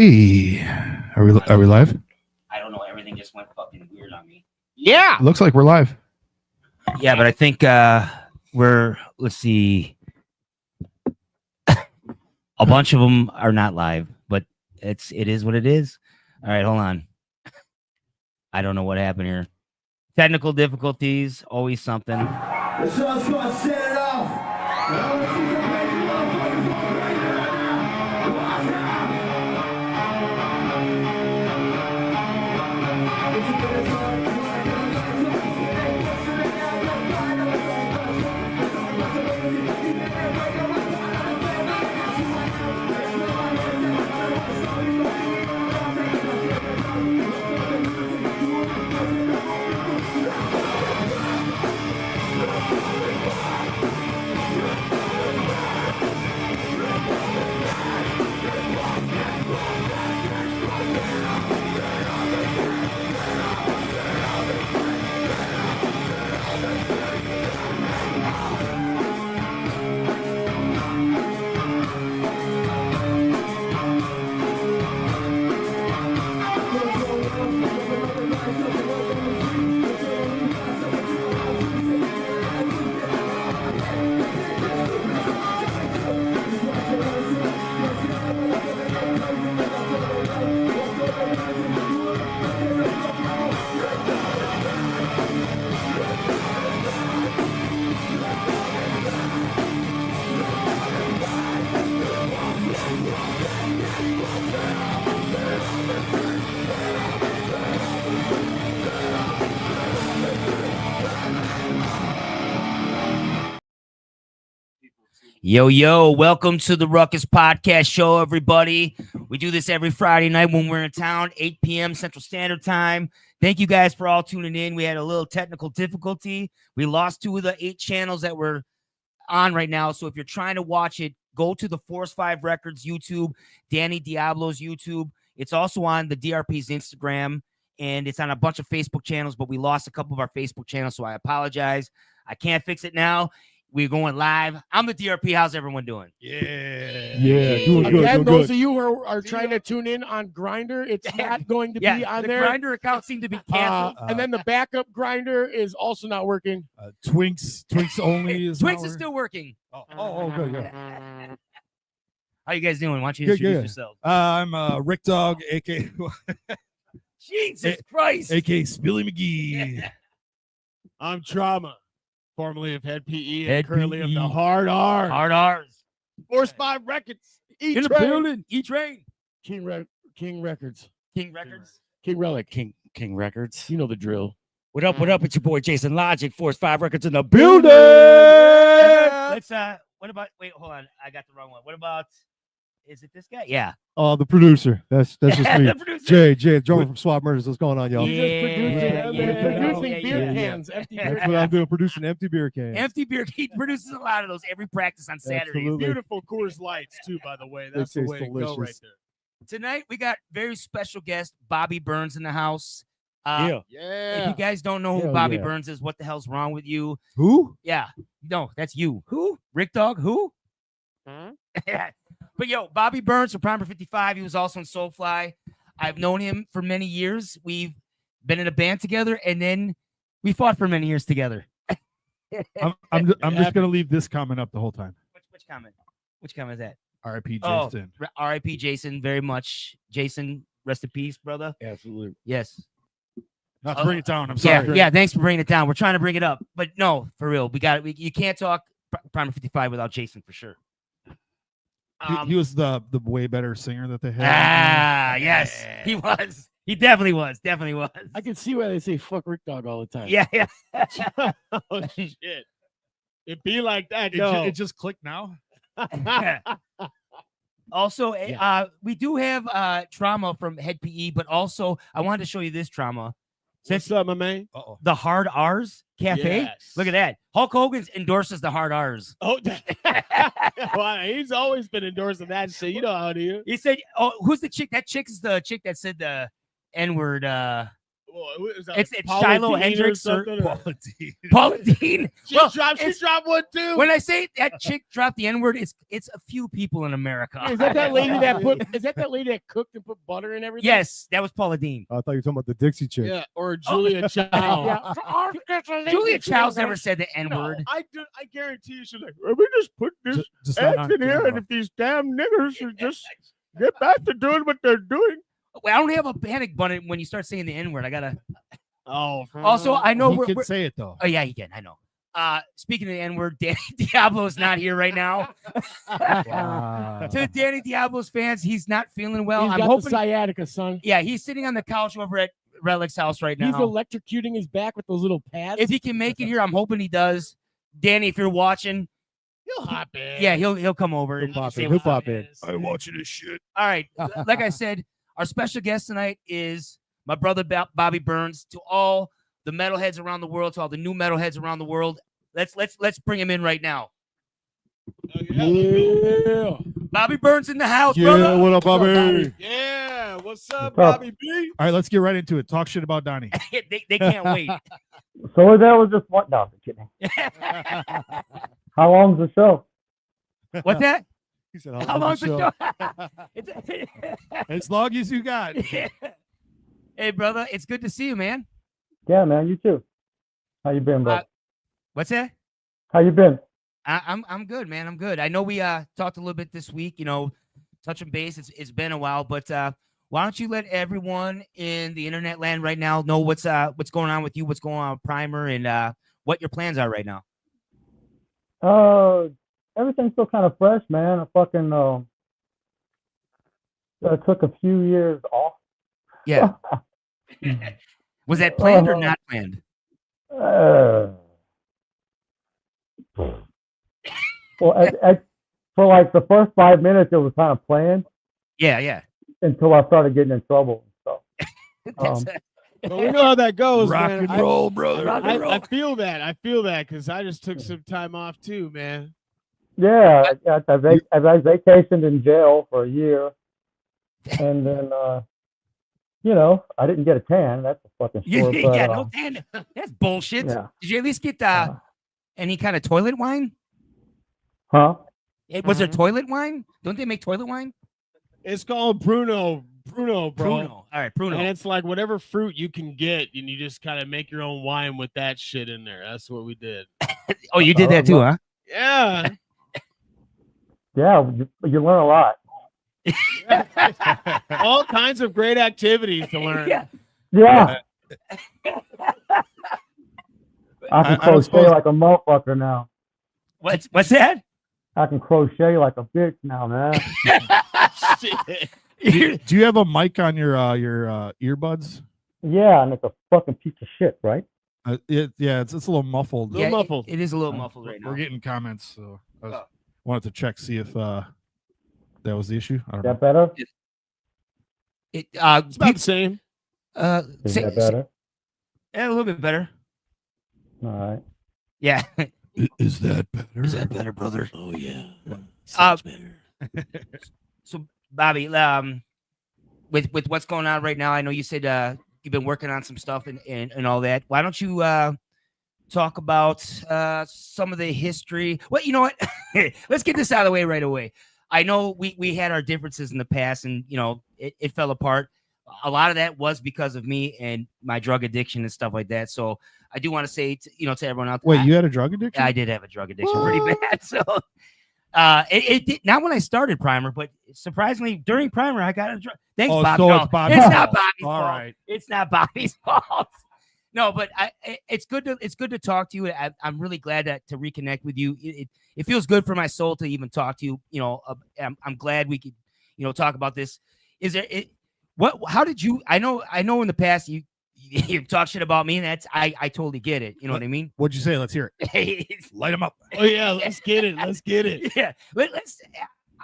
Hey, are we live? I don't know. Everything just went fucking weird on me. Yeah. Looks like we're live. Yeah, but I think let's see. A bunch of them are not live, but it is what it is. All right, hold on. I don't know what happened here. Technical difficulties, always something. The show's gonna set it off. Yo, welcome to the Ruckus Podcast Show, everybody. We do this every Friday night when we're in town, 8 p.m. Central Standard Time. Thank you guys for all tuning in. We had a little technical difficulty. We lost 2 of the 8 channels that we're on right now. So if you're trying to watch it, go to the Force 5 Records YouTube, Danny Diablo's YouTube. It's also on the DRP's Instagram, and it's on a bunch of Facebook channels, but we lost a couple of our Facebook channels, so I apologize. I can't fix it now. We're going live. I'm the DRP. How's everyone doing? Yeah, Doing good. Again, those of you who are trying to tune in on Grinder, it's not going to be on the there. Grinder account seemed to be canceled. And then the backup Grinder is also not working. Twinks only is. Twinks is still working. Oh, good. Yeah. How you guys doing? Why don't you introduce yourself? I'm Rick Dog, aka Jesus Christ, aka Spilly McGee. Yeah. I'm Trauma, formerly of Head PE Head and currently of PE. the Hard R. Hard R's. Force 5 Records. In the building. E-Train. King Records. King Records. King Relic. King Records. You know the drill. What up? It's your boy Jason Logic, Force 5 Records in the building. Let's what about wait, hold on. I got the wrong one. What about is it this guy? Yeah. Oh, the producer. That's just me. The producer. Jay, drummer from Swap Murders. What's going on, y'all? Producing beer cans. Empty beer That's what I'm doing, producing empty beer cans. Empty beer. He produces a lot of those every practice on Saturdays. Absolutely. Beautiful Coors Lights, too, by the way. That's the taste way to go delicious. right there. Tonight we got very special guest Bobby Burns in the house. Yeah. If you guys don't know who Hell Bobby yeah. Burns is, what the hell's wrong with you? Who? Yeah. No, that's you. Who? Rick Dog? Who? But yo, Bobby Burns from Primer 55. He was also in SOULFLY. I've known him for many years. We've been in a band together, and then we fought for many years together. I'm just gonna leave this comment up the whole time. Which comment? Which comment is that? R.I.P. Oh, Jason. R.I.P. Jason, very much. Jason, rest in peace, brother. Absolutely. Yes. Not to bring it down. I'm sorry. Yeah, thanks for bringing it down. We're trying to bring it up, but no, for real, we got it. You can't talk Primer 55 without Jason for sure. He was the way better singer that they had. Yes, he was. He definitely was. I can see why they say fuck Rick Dog all the time. Yeah. Oh, shit. It be like that, It just clicked now. Also, we do have Trauma from Head PE, but also I wanted to show you this Trauma. What's up, my man? The Hard R's Cafe. Yes. Look at that. Hulk Hogan endorses the Hard R's. Oh, well, he's always been endorsing that shit. You know how it is. He said, "Oh, who's the chick? That chick is the chick that said the N-word. It's Shiloh Hendricks or Paula Dean. Paula Dean. She Well, dropped one too. when I say that chick dropped the N-word, it's a few people in America. Is that that lady that put? Is that that lady that cooked and put butter and everything? Yes, that was Paula Dean. I thought you were talking about the Dixie chick. Yeah, or Julia Child. Julia Child's never said the N-word. I guarantee you she's like, let me just put this Just not eggs on in here, camera. and if these damn niggers should just get back to doing what they're doing. Well, I don't have a panic button when you start saying the N-word. I gotta. Oh, Also, I know He we're. can say it though. Oh yeah, he can. I know. Speaking of the N-word, Danny Diablo's not here right now. Wow. To Danny Diablo's fans, he's not feeling well. he's I'm got hoping. the sciatica, son. Yeah, he's sitting on the couch over at Relic's house right He's now. electrocuting his back with those little pads. If he can make it here, I'm hoping he does. Danny, if you're watching, he'll hop in. yeah, he'll come over and pop say in. what's He'll up. pop in. I'm watching this shit. All right, like I said, our special guest tonight is my brother Bobby Burns. To all the metalheads around the world, to all the new metalheads around the world, let's bring him in right now. Yeah. Bobby Burns in the house, Yeah, brother. what up, Bobby? Yeah. What's up, Bobby B? All right, let's get right into it. Talk shit about Donnie. they can't wait. So that was just one. No, I'm kidding. How long's the show? What's that? He said, How long's the show? As long as you got. Hey, brother, it's good to see you, man. Yeah, man, you too. How you been, bro? What's that? How you been? I'm good, man. I'm good. I know we talked a little bit this week, touching base. It's been a while, but why don't you let everyone in the internet land right now know what's going on with you, what's going on with Primer, and what your plans are right now? Everything's still kind of fresh, man. I fucking I took a few years off. Yeah. Was that planned or not planned? Well, for like the first 5 minutes, it was kind of planned Yeah. until I started getting in trouble and That's stuff. Well, we know how that goes, Rock man. and roll, brother. I feel that. I feel that because I just took some time off too, man. Yeah, I vacationed in jail for a year, and then I didn't get a tan. That's a fucking story. Yeah, no, Dan, that's bullshit. Yeah. Did you at least get any kind of toilet wine? Huh? Was there toilet wine? Don't they make toilet wine? It's called Bruno, bro. Pruno. All right, Pruno. And it's like whatever fruit you can get, and you just kind of make your own wine with that shit in there. That's what we did. Oh, you did that too, huh? Yeah. Yeah, you learn a lot. All kinds of great activities to learn. Yeah. I can I don't crochet suppose- like a motherfucker now. What's that? I can crochet like a bitch now, man. Shit. Do you have a mic on your earbuds? Yeah, and it's a fucking piece of shit, right? It's a little muffled. Little muffled. It is a little muffled right now. We're getting comments, so I wanted to check, see if that was the issue. I don't Is know. that better? It's It's about the same. Is that better? A little bit better. All right. Yeah. Is that better? Is that better, brother? Oh yeah. So, Bobby, with what's going on right now, I know you said you've been working on some stuff and all that. Why don't you talk about some of the history? Well, you know what? Let's get this out of the way right away. I know we had our differences in the past, and it fell apart. A lot of that was because of me and my drug addiction and stuff like that. So I do want to say, to everyone out there. Wait, you had a drug addiction? I did have a drug addiction pretty bad. So it did not when I started Primer, but surprisingly during Primer I got a drug. Thanks, Bobby. So No, it's Bobby's it's fault. not Bobby's All fault. right. It's not Bobby's fault. No, but it's good to talk to you. I'm really glad to reconnect with you. It feels good for my soul to even talk to you. I'm glad we could talk about this. Is there how did you? I know in the past you talk shit about me, and that's I totally get it. You know what I mean? What'd you say? Let's hear it. Light them up. Oh yeah, let's get it. Let's get it. Yeah, let's.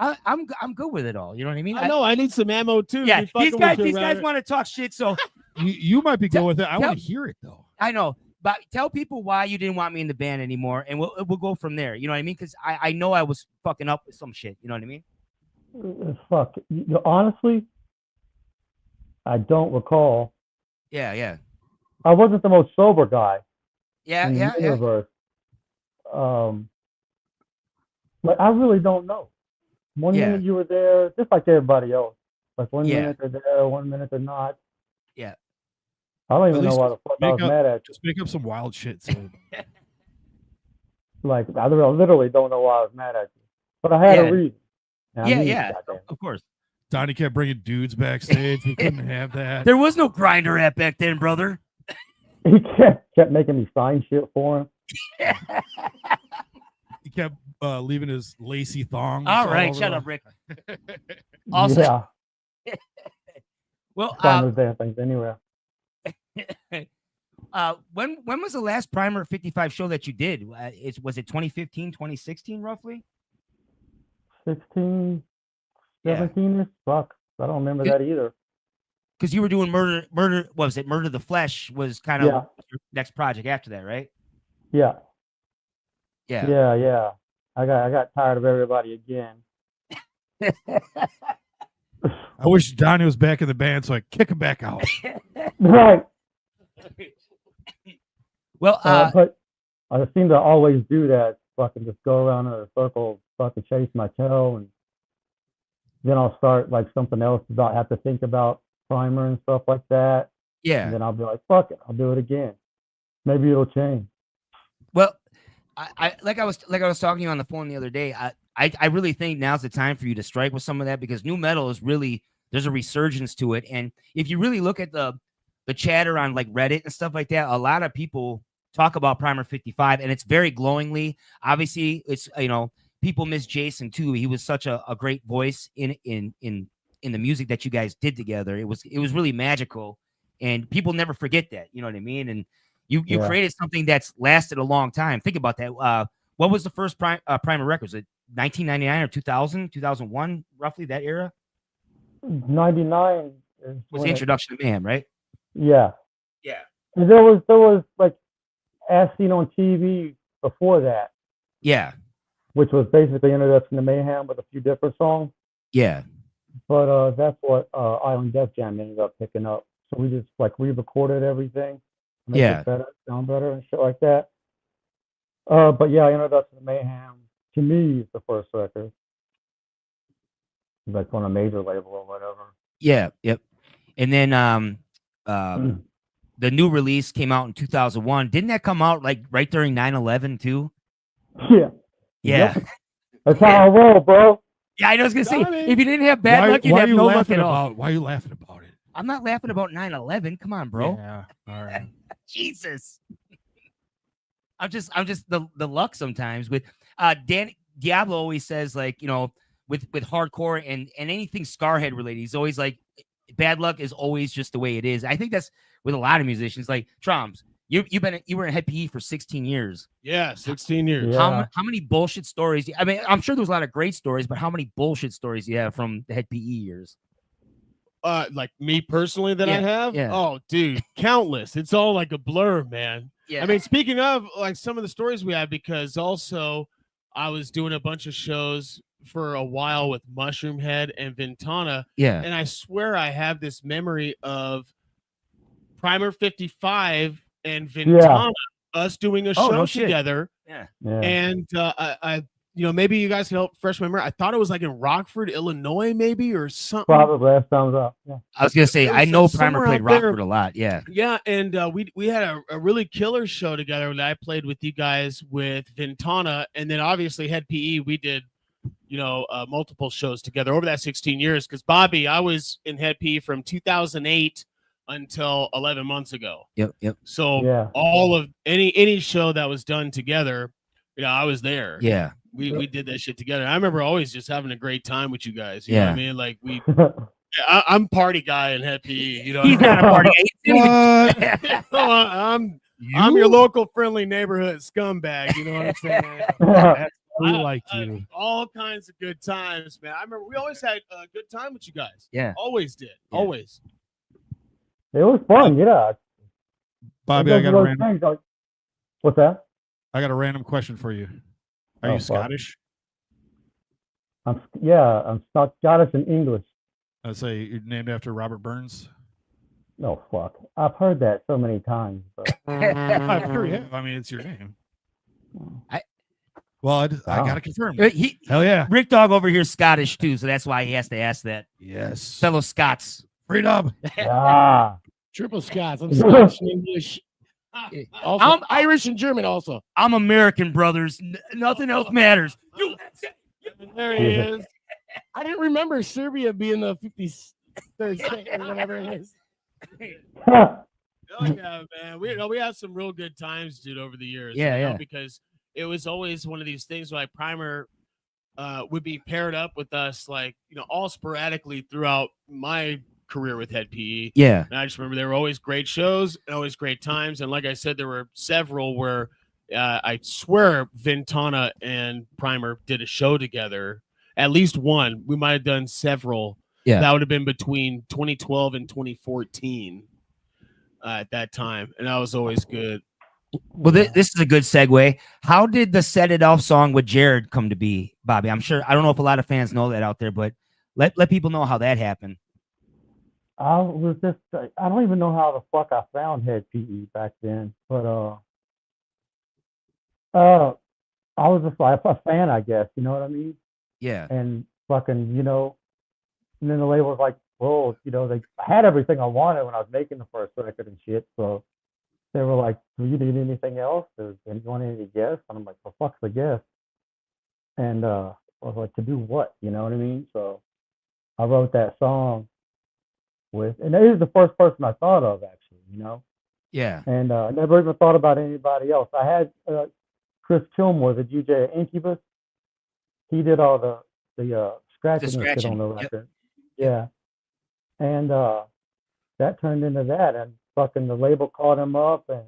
I'm good with it all. You know what I mean? I know. I need some ammo too. Yeah, Be fucking these guys with you, brother. want to talk shit. So You might be good with it. I want to hear it though. I know, but tell people why you didn't want me in the band anymore, and we'll go from there. You know what I mean? Because I know I was fucking up with some shit. You know what I mean? Fuck. Honestly, I don't recall. Yeah. I wasn't the most sober guy Yeah, in yeah, the yeah. universe. Like I really don't know. One Yeah. minute you were there, just like everybody else. Like one Yeah. minute they're there, one minute they're not. Yeah. I don't At even know least why the fuck I was mad at you. Just make up some wild shit. So. Like I literally don't know why I was mad at you, but I had Yeah. a reason. And I Yeah, needed yeah. goddamn it. Of course. Donnie kept bringing dudes backstage. We couldn't have that. There was no grinder app back then, brother. He kept making me sign shit for him. He kept leaving his lacy thongs. All right, over shut the- up, Rick. Also, Yeah, well, find those damn things anywhere. when was the last Primer 55 show that you did? Was it 2015, 2016, roughly? 16, Yeah. 17-ish? Fuck, I don't remember that either. Because you were doing murder. What was it? Murder the Flesh was kind of your next project after that, right? Yeah. Yeah. Yeah. I got tired of everybody again. I wish Donnie was back in the band so I kick him back out. Right. Well, but I seem to always do that. Fucking just go around in a circle, fucking chase my tail, and then I'll start like something else about have to think about Primer and stuff like that. yeah. And then I'll be like, fuck it, I'll do it again. Maybe it'll change. Well, I like I was talking to you on the phone the other day. I really think now's the time for you to strike with some of that because new metal is really there's a resurgence to it. And if you really look at the chatter on like Reddit and stuff like that, a lot of people talk about Primer 55 and it's very glowingly. Obviously, it's people miss Jason too. He was such a great voice in the music that you guys did together. It was really magical, and people never forget that. You know what I mean? And you created something that's lasted a long time. Think about that. What was the first Primer record? Was it 1999 or 2000, 2001, roughly that era? 99 Was the introduction to Mayhem, right? Yeah. Yeah. And there was like As Seen on TV before that, Yeah. which was basically Introduction to Mayhem with a few different songs. Yeah. But that's what Island Death Jam ended up picking up. So we just like re-recorded everything, make it better, sound better, and shit like that. But yeah, Introduction to Mayhem to me is the first record. Like on a major label or whatever. Yeah. Yep. And then the new release came out in 2001. Didn't that come out like right during 9/11 too? Yeah. Yeah. Yep. That's how I roll, bro. Yeah, I was gonna say Donnie, if you didn't have bad luck, you'd have no luck at all. Why are you laughing about it? I'm not laughing about 9/11. Come on, bro. Yeah. All right. Jesus. I'm just the luck sometimes with Dan Diablo always says like, with hardcore and anything Scarhead related, he's always like bad luck is always just the way it is. I think that's with a lot of musicians like Troms. You were in Head PE for 16 years. Yeah, 16 years. Yeah. How many bullshit stories? I mean, I'm sure there's a lot of great stories, but how many bullshit stories do you have from the Head PE years? Like me personally that I have? Yeah. Oh, dude, countless. It's all like a blur, man. Yeah. I mean, speaking of like some of the stories we have, because also I was doing a bunch of shows for a while with Mushroom Head and Ventana. Yeah. And I swear I have this memory of Primer 55 and Ventana, us doing a show together. Yeah. And I maybe you guys can help fresh memory. I thought it was like in Rockford, Illinois, maybe, or something. Probably last time's up. Yeah. I was gonna say I know Primer played out there. Rockford a lot. Yeah. Yeah, and we had a really killer show together that I played with you guys with Ventana, and then obviously Head PE. We did, multiple shows together over that 16 years. Because Bobby, I was in Head PE from 2008 until 11 months ago. Yep. So all of any show that was done together, I was there. Yeah. We did that shit together. I remember always just having a great time with you guys. You know what I mean? Like I'm party guy in Head PE. He's not a party guy. I'm your local friendly neighborhood scumbag. You know what I'm saying? We like you. All kinds of good times, man. I remember we always had a good time with you guys. Yeah. Always did. Yeah. Always. It was fun, yeah. Bobby, I got a random. What's that? I got a random question for you. Are you Scottish? I'm Scottish and English. I say you're named after Robert Burns. No, fuck. I've heard that so many times, but I'm sure you have. I mean, it's your name. Well, I gotta confirm. Hell yeah. Rick Dog over here is Scottish too, so that's why he has to ask that. Yes. Fellow Scots. Freedom. ah, Triple Scots. I'm Scottish and English. Also, I'm Irish and German also. I'm American, brothers. Nothing else matters. There he is. I didn't remember Serbia being the 53rd state or whatever it is. Oh yeah, man. We had some real good times, dude, over the years. Yeah, you know, yeah. Because it was always one of these things where like Primer would be paired up with us, like, you know, all sporadically throughout my career with Head PE. Yeah. And I just remember there were always great shows and always great times. And like I said, there were several where I swear Ventana and Primer did a show together. At least one. We might have done several. Yeah. That would have been between 2012 and 2014 at that time. And that was always good. Well, this is a good segue. How did the Set It Off song with Jared come to be, Bobby? I'm sure, I don't know if a lot of fans know that out there, but let people know how that happened. I don't even know how the fuck I found Head PE back then, but I was just like a fan, I guess. You know what I mean? Yeah. And fucking, you know, and then the label was like, well, you know, they had everything I wanted when I was making the first record and shit. So they were like, do you need anything else? Does anyone need any guests? And I'm like, well, fuck's the guest. And I was like, to do what? You know what I mean? So I wrote that song with, and he was the first person I thought of, actually, you know? Yeah. And I never even thought about anybody else. I had Chris Kilmore, the DJ at Incubus. He did all the scratching and shit on the record. Yep. Yeah. And that turned into that. And fucking the label called him up. And,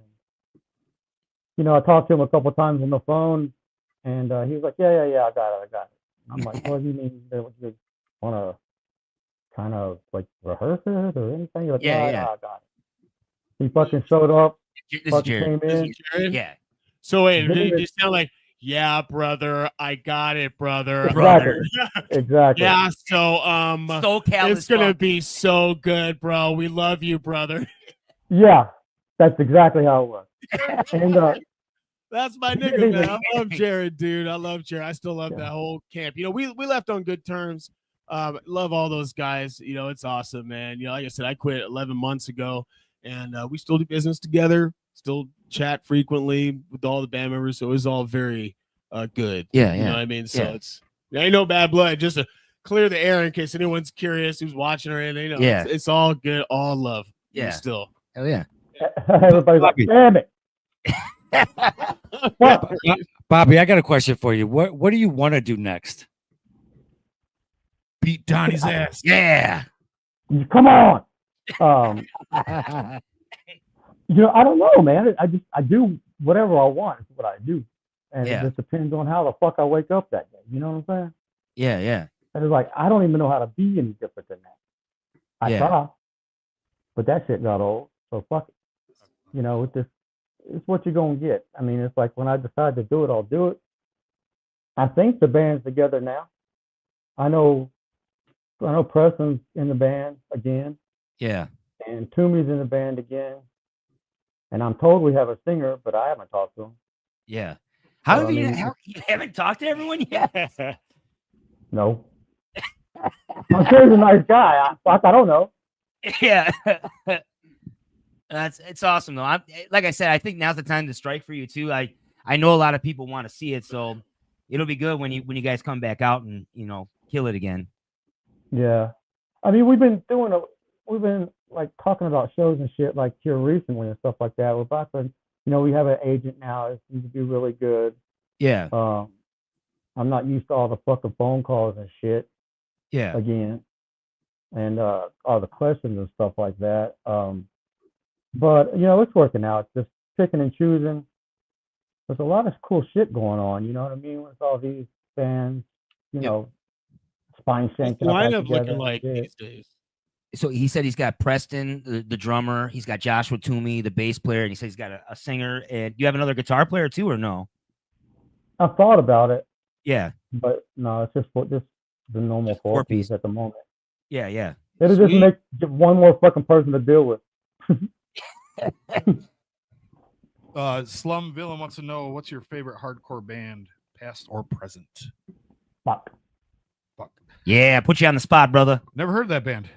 you know, I talked to him a couple times on the phone. And he was like, yeah, I got it. I'm like, what do you mean? You want to kind of like rehearse it or anything? Like, yeah. I got it. He fucking showed up. This is Jared. Came in. Jared? Yeah. So wait, you sound like, yeah, brother, I got it, brother. Exactly. Yeah, so it's gonna be so good, bro. We love you, brother. Yeah, that's exactly how it was. And that's my nigga, man. I love Jared, dude. I love Jared. I still love that whole camp. You know, we left on good terms. Love all those guys. You know, it's awesome, man. You know, like I said, I quit 11 months ago, and we still do business together. Still chat frequently with all the band members, so it was all very good. Yeah, you know what I mean. So it's ain't no bad blood. Just to clear the air in case anyone's curious who's watching or anything. You know, it's all good, all love. Yeah, still. Hell yeah. Everybody's like, damn it. Bobby, I got a question for you. What do you want to do next? Beat Donnie's ass. Yeah. Come on. You know, I don't know, man. I do whatever I want. Is what I do, and it just depends on how the fuck I wake up that day. You know what I'm saying? Yeah. And it's like I don't even know how to be any different than that. I try, but that shit got old. So fuck it. You know, it's what you're gonna get. I mean, it's like when I decide to do it, I'll do it. I think the band's together now. I know Preston's in the band again. Yeah. And Toomey's in the band again. And I'm told we have a singer, but I haven't talked to him. Yeah. How you haven't talked to everyone yet? No. I'm sure he's a nice guy. I don't know. Yeah. It's awesome though. Like I said, I think now's the time to strike for you too. I know a lot of people want to see it, so it'll be good when you guys come back out and, you know, kill it again. Yeah. I mean, we've been like talking about shows and shit like here recently and stuff like that. We're about to, you know, we have an agent now. It seems to be really good. Yeah. I'm not used to all the fucking phone calls and shit. Yeah. Again. And all the questions and stuff like that. But you know, it's working out. Just picking and choosing. There's a lot of cool shit going on, you know what I mean? With all these bands, you know, spine shanking. Lineup looking like these days. So he said he's got Preston, the drummer. He's got Joshua Toomey, the bass player, and he said he's got a singer. And do you have another guitar player too, or no? I thought about it. Yeah. But no, it's just the normal four piece at the moment. Yeah. It'll just make one more fucking person to deal with. Slum Villain wants to know, what's your favorite hardcore band, past or present? Fuck. Yeah, put you on the spot, brother. Never heard of that band.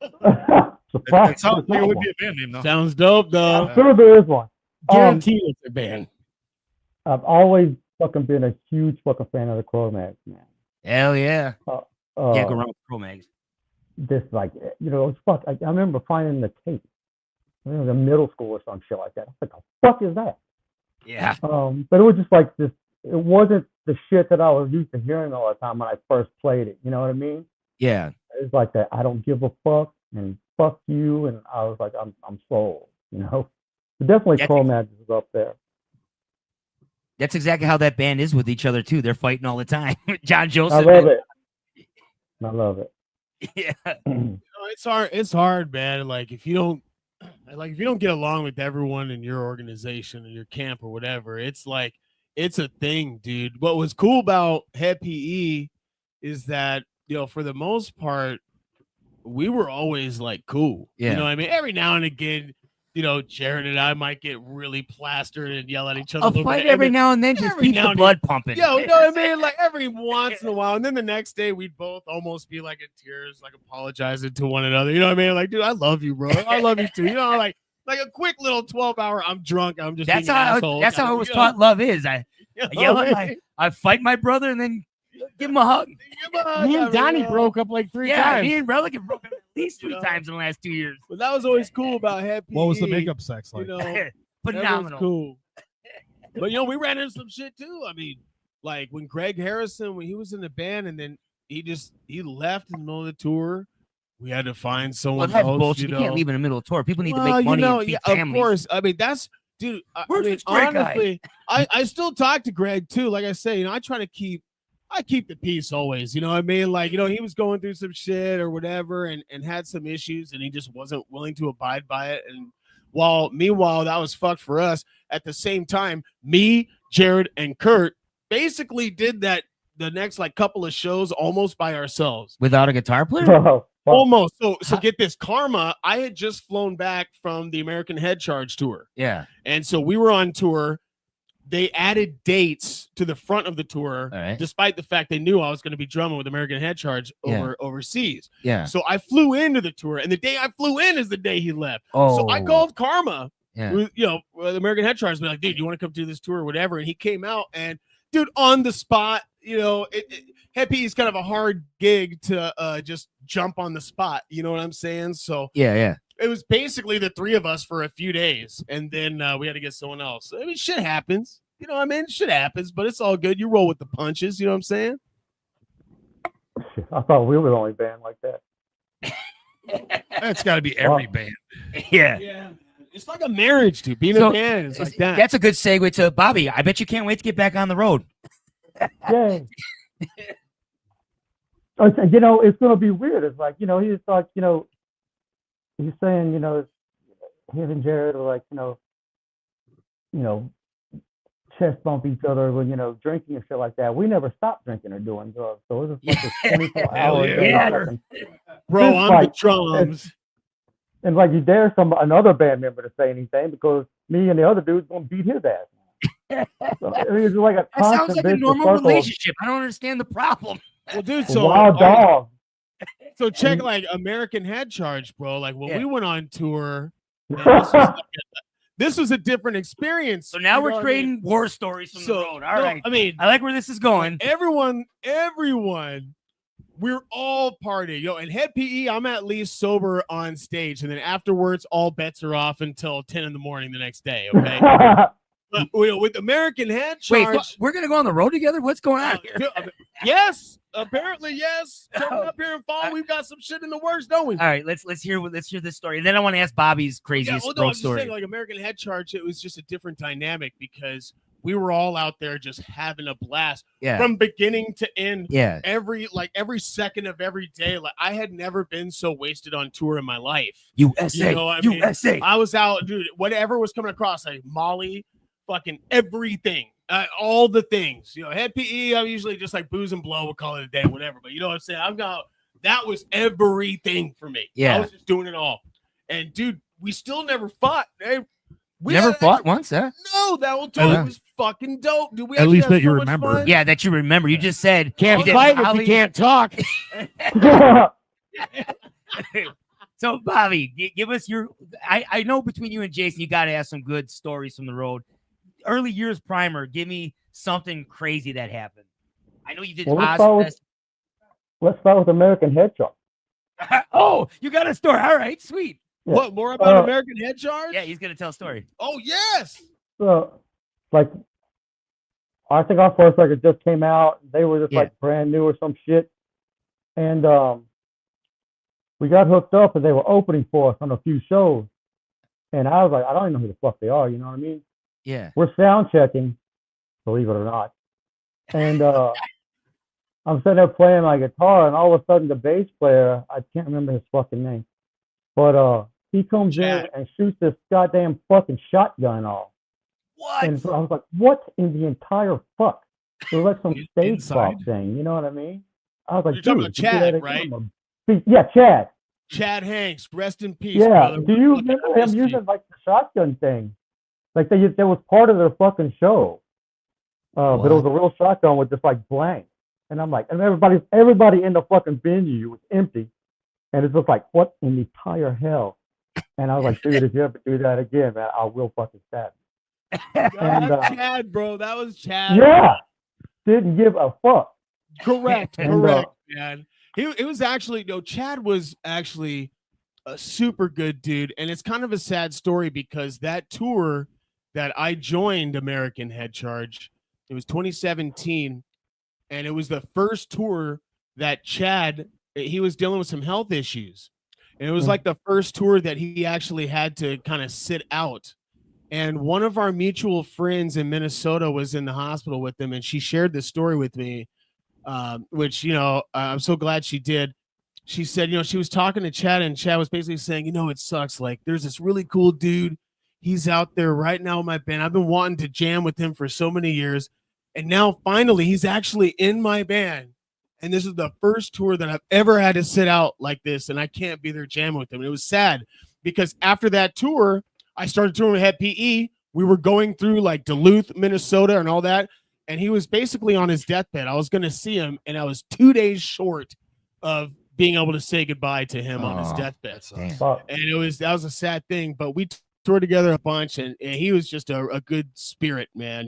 It sounds like it would be a band name, though. Sounds dope, though. I'm sure there is one. Guaranteed it's a band. I've always fucking been a huge fucking fan of the Cro-Mags, man. Hell yeah. Can't go wrong with Cro-Mags. This, like, you know, fuck. I remember finding the tape. I think it was in middle school or some shit like that. I was like, the fuck is that? Yeah. But it was just like this. It wasn't the shit that I was used to hearing all the time when I first played it. You know what I mean? Yeah. It's like that. I don't give a fuck and fuck you. And I was like, I'm sold. You know. But definitely, Cro-Mags is up there. That's exactly how that band is with each other too. They're fighting all the time. John Joseph. I love it. I love it. Yeah. It's hard. It's hard, man. Like if you don't get along with everyone in your organization or your camp or whatever, it's like it's a thing, dude. What was cool about Head PE is that, you know, for the most part, we were always like cool. Yeah. You know what I mean? Every now and again, you know, Jared and I might get really plastered and yell at each other. I'll fight every now and then, just keep the blood pumping. Yo, you know what I mean? Like every once in a while. And then the next day we'd both almost be like in tears, like apologizing to one another. You know what I mean? Like, dude, I love you, bro. I love you too. You know, like a quick little 12-hour, I'm drunk. I'm just that's how it was taught love is. I yell at I fight my brother and then give him a hug. Me and Donnie broke up like 3 times. Me and Relic broke up at least 3 times in the last 2 years. But that was always cool about Head PE. What was the makeup sex like? You know, phenomenal. Cool. But you know, we ran into some shit too. I mean, like when Greg Harrison, when he was in the band, and then he left in the middle of the tour. We had to find someone that's else. Bullshit. You can't leave in the middle of tour. People need to make money and feed families. Of course. I mean, that's dude. Honestly, I still talk to Greg too. Like I say, you know, I keep the peace always. You know what I mean? Like, you know, he was going through some shit or whatever and had some issues and he just wasn't willing to abide by it. And meanwhile, that was fucked for us. At the same time, me, Jared, and Kurt basically did that the next like couple of shows almost by ourselves. Without a guitar player? Almost. So get this, Karma, I had just flown back from the American Head Charge tour. Yeah. And so we were on tour. They added dates to the front of the tour, despite the fact they knew I was going to be drumming with American Head Charge overseas. Yeah. So I flew into the tour, and the day I flew in is the day he left. Oh. So I called Karma, yeah. You know, the American Head Charge, be like, dude, you want to come do this tour or whatever? And he came out, and dude, on the spot, you know, Head PE is kind of a hard gig to just jump on the spot. You know what I'm saying? So yeah. It was basically the 3 of us for a few days, and then we had to get someone else. I mean, shit happens. You know what I mean? Shit happens, but it's all good. You roll with the punches. You know what I'm saying? I thought we were the only band like that. That's got to be every band. Yeah. It's like a marriage, dude. Being a band is like that. That's a good segue to Bobby. I bet you can't wait to get back on the road. Yay. You know, it's going to be weird. It's like, you know, he's like, you know, he's saying, you know, him and Jared are like, you know, chest bump each other when, you know, drinking and shit like that. We never stopped drinking or doing drugs. So it was like a 24 hours. Bro, on the drums. And like you dare another band member to say anything because me and the other dude's gonna beat his ass. So, I mean, it's like a that sounds like a normal relationship. I don't understand the problem. Well, dude, so wild dog. So check like American Head Charge, bro. Like when we went on tour, this was a different experience. So now we're trading war stories from the road. All right. I mean, I like where this is going. Everyone, we're all partying. Yo, and Head PE, I'm at least sober on stage. And then afterwards, all bets are off until 10 in the morning the next day. Okay. But with American Head Charge. Wait, we're going to go on the road together? What's going on here? Yes. Apparently, yes. Coming up here in fall, we've got some shit in the works, don't we? All right, let's hear this story. And then I want to ask Bobby's craziest road story. Saying, like American Head Charge, it was just a different dynamic because we were all out there just having a blast from beginning to end. Yeah. Every second of every day. Like I had never been so wasted on tour in my life. USA. You know what I mean? USA. I was out, dude, whatever was coming across, like Molly, fucking everything. All the things, you know, Head PE, I'm usually just like booze and blow, we'll call it a day, whatever. But you know what I'm saying? That was everything for me. Yeah. I was just doing it all. And dude, we still never fought. We Never had fought once, huh? No, that whole time was fucking dope. Dude, we At least actually that you had so much remember. fun. Yeah, that you remember. You just said Can't you did fight if you Holly- can't talk. So, Bobby, give us your. I know between you and Jason, you got to have some good stories from the road. Early years primer, give me something crazy that happened. I know you did. Well, let's start with American Headshot. Oh, you got a story. All right, sweet. Yeah. What, more about American Head Charge? Yeah, he's going to tell a story. Oh, yes. So, like, I think our first record just came out. They were just like brand new or some shit. And we got hooked up and they were opening for us on a few shows. And I was like, I don't even know who the fuck they are. You know what I mean? Yeah. We're sound checking, believe it or not. And I'm sitting there playing my guitar, and all of a sudden the bass player, I can't remember his fucking name, but he comes in and shoots this goddamn fucking shotgun off. What? And so I was like, what in the entire fuck? It was like some stage Inside. pop thing, you know what I mean? I was like, You're talking dude, about you do that Chad, again? right? Yeah, Chad. Chad Hanks, rest in peace. Yeah. brother. Do you Fucking remember him missed you. using like the shotgun thing? Like that was part of their fucking show. But it was a real shotgun with just like blank. And I'm like, and everybody in the fucking venue was empty. And it's just like, what in the entire hell? And I was like, dude, if you ever do that again, man, I will fucking stab you. And, That's Chad, bro. That was Chad. yeah. Didn't give a fuck. Correct. And, Correct, man. It was actually, Chad was actually a super good dude. And it's kind of a sad story because that tour that I joined American Head Charge, it was 2017. And it was the first tour that Chad, he was dealing with some health issues. And it was like the first tour that he actually had to kind of sit out. And one of our mutual friends in Minnesota was in the hospital with him. And she shared this story with me, which, I'm so glad she did. She said, she was talking to Chad and Chad was basically saying, it sucks. Like there's this really cool dude. He's out there right now in my band. I've been wanting to jam with him for so many years. And now finally he's actually in my band. And this is the first tour that I've ever had to sit out like this. And I can't be there jamming with him. And it was sad because after that tour, I started touring with Head PE. We were going through like Duluth, Minnesota and all that. And he was basically on his deathbed. I was going to see him. And I was 2 days short of being able to say goodbye to him on his deathbed. And that was a sad thing. But we toured together a bunch. And he was just a good spirit, man.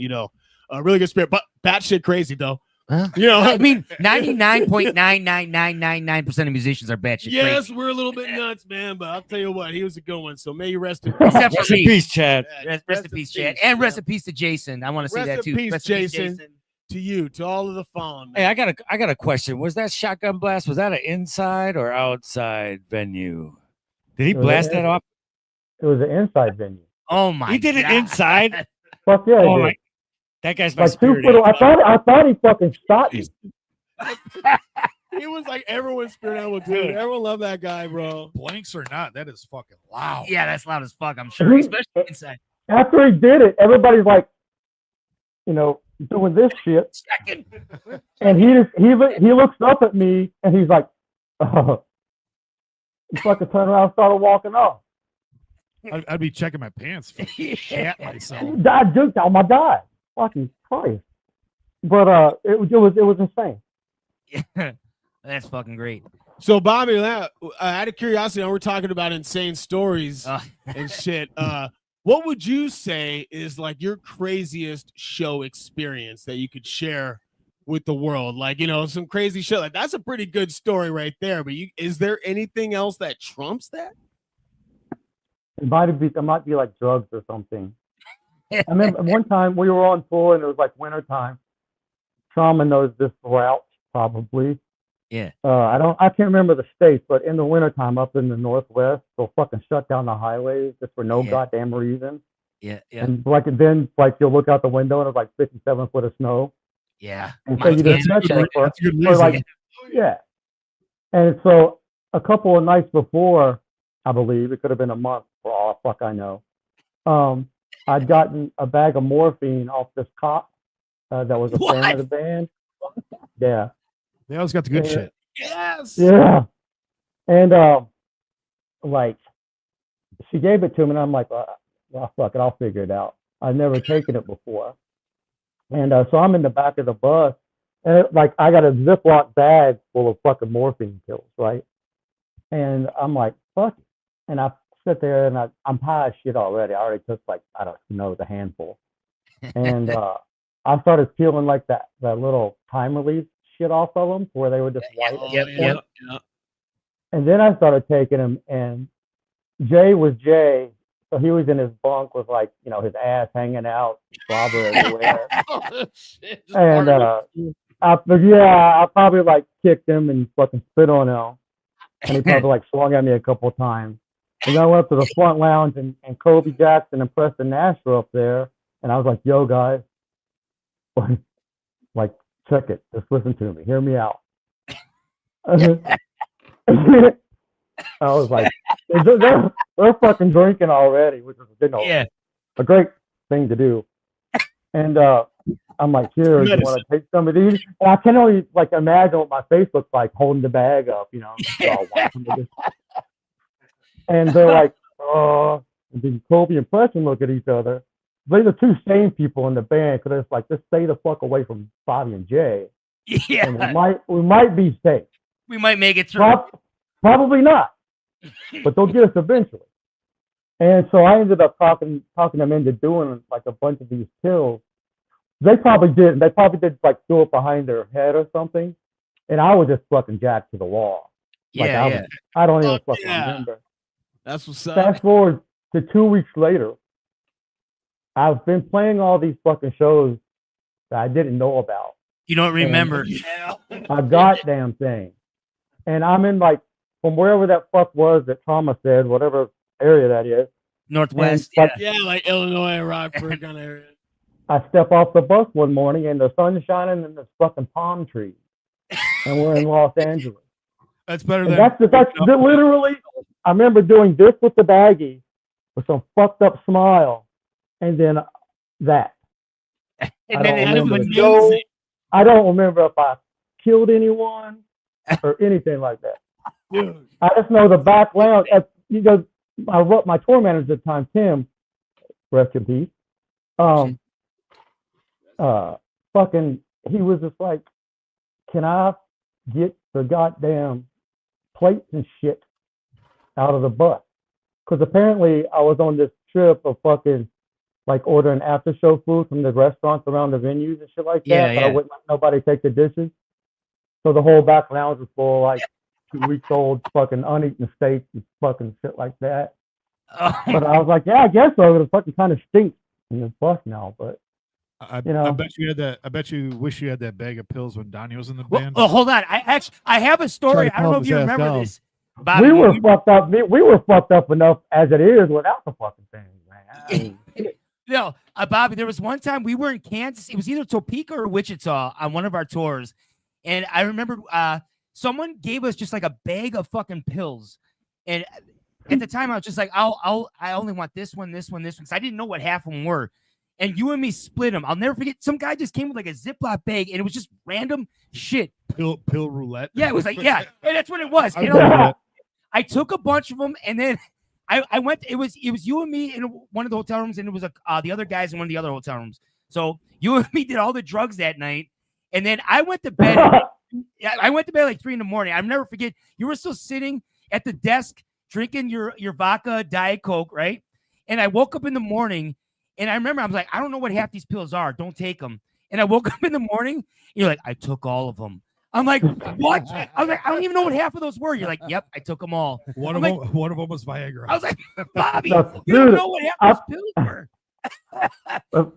A really good spirit, but batshit crazy though. Huh? I mean, 99.99999% of musicians are batshit crazy. Yes, we're a little bit nuts, man, but I'll tell you what, he was a good one. So may you rest in peace. Rest in peace, Chad. Rest in peace, Chad. And rest in peace to Jason. I want to say that too. Rest in peace, Jason. To you, to all of the fallen. Hey, I got a question. Was that shotgun blast? Was that an inside or outside venue? Did he blast that off? It was an inside venue. Oh my! He did it inside. Fuck yeah! Oh my. That guy's my like spirit. I thought he fucking shot me. He was like everyone's spirit animal, dude. Everyone loved that guy, bro. Blanks or not, that is fucking loud. Yeah, that's loud as fuck. I'm sure, especially inside. After he did it, everybody's like, doing this shit. Second. And he looks up at me and he's like, oh. He fucking turned around and started walking off. I'd be checking my pants for shat myself. I duked. Oh my god, fucking Christ! But it was insane. Yeah, that's fucking great. So Bobby, out of curiosity, we're talking about insane stories and shit. What would you say is like your craziest show experience that you could share with the world? Like, some crazy shit. Like that's a pretty good story right there. But is there anything else that trumps that? It might be like drugs or something. I remember one time we were on tour and it was like winter time. Trauma knows this route probably. Yeah. I can't remember the states, but in the wintertime up in the Northwest, they'll fucking shut down the highways just for no goddamn reason. Yeah, yeah. And then you'll look out the window and it's like 57 foot of snow. Yeah. And so you just that's a good reason. like, yeah. And so a couple of nights before, I believe, it could have been a month for all fuck I know, I'd gotten a bag of morphine off this cop that was a fan of the band. Yeah. They always got the good shit. Yes. Yeah. And like she gave it to me, and I'm like, well, fuck it, I'll figure it out. I've never taken it before. And so I'm in the back of the bus, and I got a Ziploc bag full of fucking morphine pills, right? And I'm like, fuck it. And I sit there, and I'm high as shit already. I already took I don't know, the handful. And I started feeling like that little time release shit off of them, where they were just white. Yep. And then I started taking them, and Jay was Jay. So he was in his bunk with his ass hanging out, slobber everywhere. Oh, shit. Just And I probably kicked him and fucking spit on him. And he probably swung at me a couple of times. And then I went up to the front lounge, and Kobe Jackson and Preston Nash were up there. And I was like, yo, guys, check it. Just listen to me. Hear me out. I was like, they're fucking drinking already, which is a great thing to do. And I'm like, here, you want to take some of these? And I can only imagine what my face looks like holding the bag up, And they're like, oh. And then Kobe and Preston look at each other. They're the two same people in the band, because it's like, just stay the fuck away from Bobby and Jay. Yeah. And we might be safe. We might make it through. Probably not, but they'll get us eventually. And so I ended up talking them into doing a bunch of these pills. They probably did. They probably did do it behind their head or something. And I was just fucking jacked to the wall. I don't even fucking remember. That's what's up. Fast forward to 2 weeks later, I've been playing all these fucking shows that I didn't know about. You don't remember. A goddamn thing. And I'm in from wherever that fuck was that Trauma said, whatever area that is. Northwest. Like Illinois, Rockford kind of area. I step off the bus one morning, and the sun's shining, and there's fucking palm trees. And we're in Los Angeles. That's better than that's literally, I remember doing this with the baggie with some fucked up smile, and then that. And then it was amazing. I don't remember if I killed anyone or anything like that. Dude. I just know the back lounge. My tour manager at the time, Tim, rest in peace. Fucking, he was just like, can I get the goddamn plates and shit out of the bus? Because apparently I was on this trip of fucking ordering after show food from the restaurants around the venues and shit like that. But I wouldn't let nobody take the dishes. So the whole back lounge was full of 2 weeks old fucking uneaten steaks and fucking shit like that. But I was like, yeah, I guess so. It fucking kind of stinks in the bus now. But I bet you had that. I bet you wish you had that bag of pills when Donnie was in the band. Well, hold on. I have a story. I don't know if you remember this. Bobby, we were fucked up. We were fucked up enough as it is without the fucking thing, man. No, Bobby, there was one time we were in Kansas. It was either Topeka or Wichita on one of our tours. And I remember someone gave us just a bag of fucking pills. And at the time I was just like, I only want this one. Because I didn't know what half of them were. And you and me split them. I'll never forget. Some guy just came with a Ziploc bag, and it was just random shit. Pill roulette. Yeah, it was and that's what it was. I took a bunch of them, and then I went. It was you and me in one of the hotel rooms, and it was the other guys in one of the other hotel rooms. So you and me did all the drugs that night, and then I went to bed. I went to bed at 3 a.m. I'll never forget. You were still sitting at the desk drinking your vodka Diet Coke, right? And I woke up in the morning, and I remember I was like, I don't know what half these pills are. Don't take them. And I woke up in the morning, and you're like, I took all of them. I'm like, what? I was like, I don't even know what half of those were. You're like, yep, I took them all. One of them was Viagra. I was like, Bobby, you don't know what half those pills were.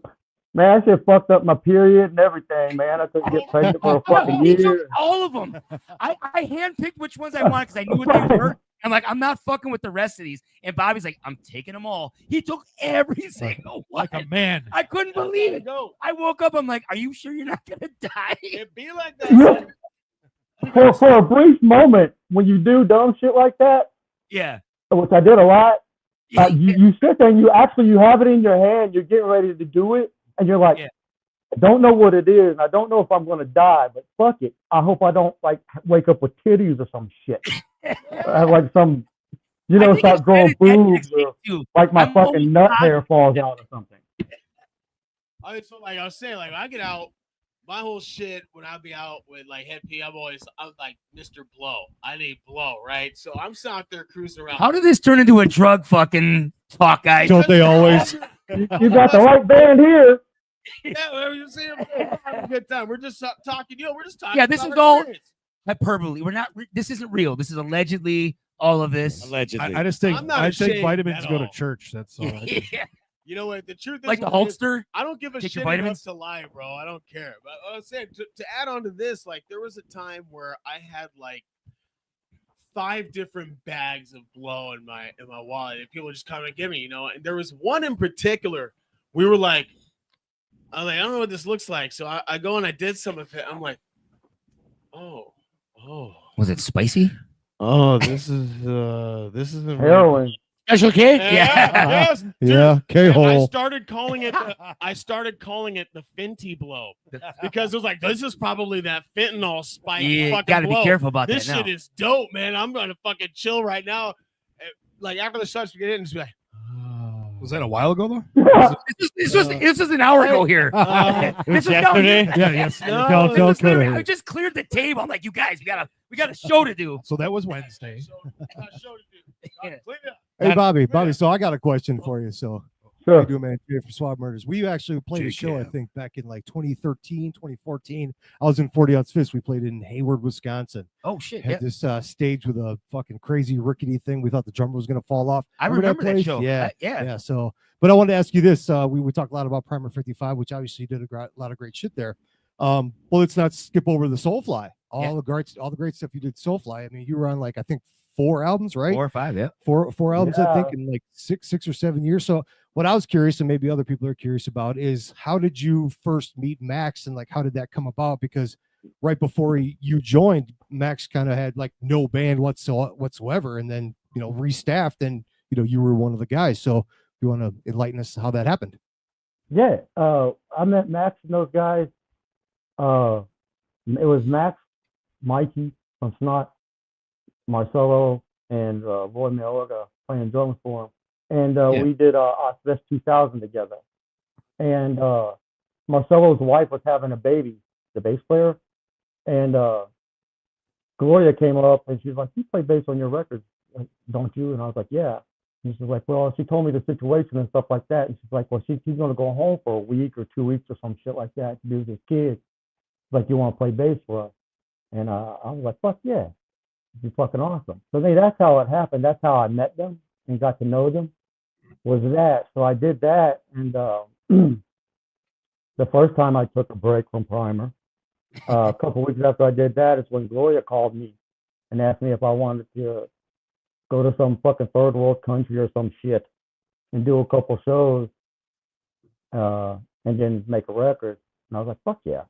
Man, that shit fucked up my period and everything, man. I couldn't get pregnant for a fucking year. He took all of them. I handpicked which ones I wanted because I knew what they were. I'm like, I'm not fucking with the rest of these. And Bobby's like, I'm taking them all. He took every single one. Like a man. I couldn't believe it. I woke up. I'm like, are you sure you're not going to die? It'd be like that. For a brief moment, when you do dumb shit like that, yeah, which I did a lot, you sit there and you have it in your hand. You're getting ready to do it. And you're like, I don't know what it is. And I don't know if I'm going to die, but fuck it. I hope I don't wake up with titties or some shit. Some, start growing boobs. too. like my I'm fucking always nut not- hair falls out or something. So like I was saying, like when I get out, my whole shit when I be out with like Head P, I'm like Mr. Blow. I need blow, right? So I'm still out there cruising around. How did this turn into a drug fucking talk, guys? Don't they always? You got the right band here. Yeah, whatever you're saying, we're having a good time. We're just talking, we're just talking. Yeah, this about is our all- experience. Hyperbole. We're not. This isn't real. This is allegedly all of this. Allegedly. I just take I'm not I take ashamed vitamins at to go to all. church. That's all. I do. Yeah. You know what? The truth is, Like the what it is, holster. I don't give a Take your shit enough vitamins? to lie, bro. I don't care. But I was saying to add on to this, like there was a time where I had like 5 different bags of blow in my wallet, and people would just come and give me, And there was one in particular. We were like, I don't know what this looks like. So I go and I did some of it. I'm like, oh. Was it spicy? Oh, this is Heroin. Special K? Yes, dude. Yeah, K And I hole. started calling it the Fenty blow because it was like this is probably that fentanyl spike. You fucking got to be blow. careful about This that now. shit is dope, man. I'm gonna fucking chill right now. Like after the shots, we get in and just be like, Was that a while ago though? This was an hour ago here. This is yesterday? Yeah, yes. No, Don't this is kill I her. just cleared the table. I'm like, you guys, we got a show to do. So that was Wednesday. show to do. Clean it up. Hey, Bobby. So I got a question for you. So, Sure. we do, man, for Swab Murders. We actually played a show, I think, back in like 2013, 2014. I was in 40 Ounce Fist. We played in Hayward, Wisconsin. Oh shit! Had Yeah. this stage with a fucking crazy rickety thing. We thought the drummer was going to fall off. I remember that place? show. Yeah. Yeah. Yeah. So, but I wanted to ask you this. We talked a lot about Primer 55, which obviously did a lot of great shit there. Well, let's not skip over the Soulfly. All the great stuff you did Soulfly. I mean, you were on like, I think 4 albums, right? 4 or 5. Yeah. Four albums, I think, Yeah. in like six or 7 years. So what I was curious, and maybe other people are curious about, is how did you first meet Max, and like how did that come about? Because right before you joined, Max kind of had like no band whatsoever, and then restaffed, and you were one of the guys. So you want to enlighten us how that happened? Yeah. I met Max and those guys. It was Max, Mikey from Snot, Marcelo, and Roy Mayorga playing drums for him. And we did Osfest 2000 together. And Marcelo's wife was having a baby, the bass player. And Gloria came up and she's like, "You play bass on your records, don't you?" And I was like, "Yeah." And she's like, "Well," she told me the situation and stuff like that. And she's like, "Well, she's going to go home for a week or 2 weeks or some shit like that to be with his kids. Like, you want to play bass for us?" And I was like, "Fuck yeah. It'd be fucking awesome." So that's how it happened. That's how I met them and got to know them, was that. So I did that. And the first time I took a break from Primer, a couple weeks after I did that is when Gloria called me and asked me if I wanted to go to some fucking third world country or some shit and do a couple shows and then make a record. And I was like, "Fuck yeah."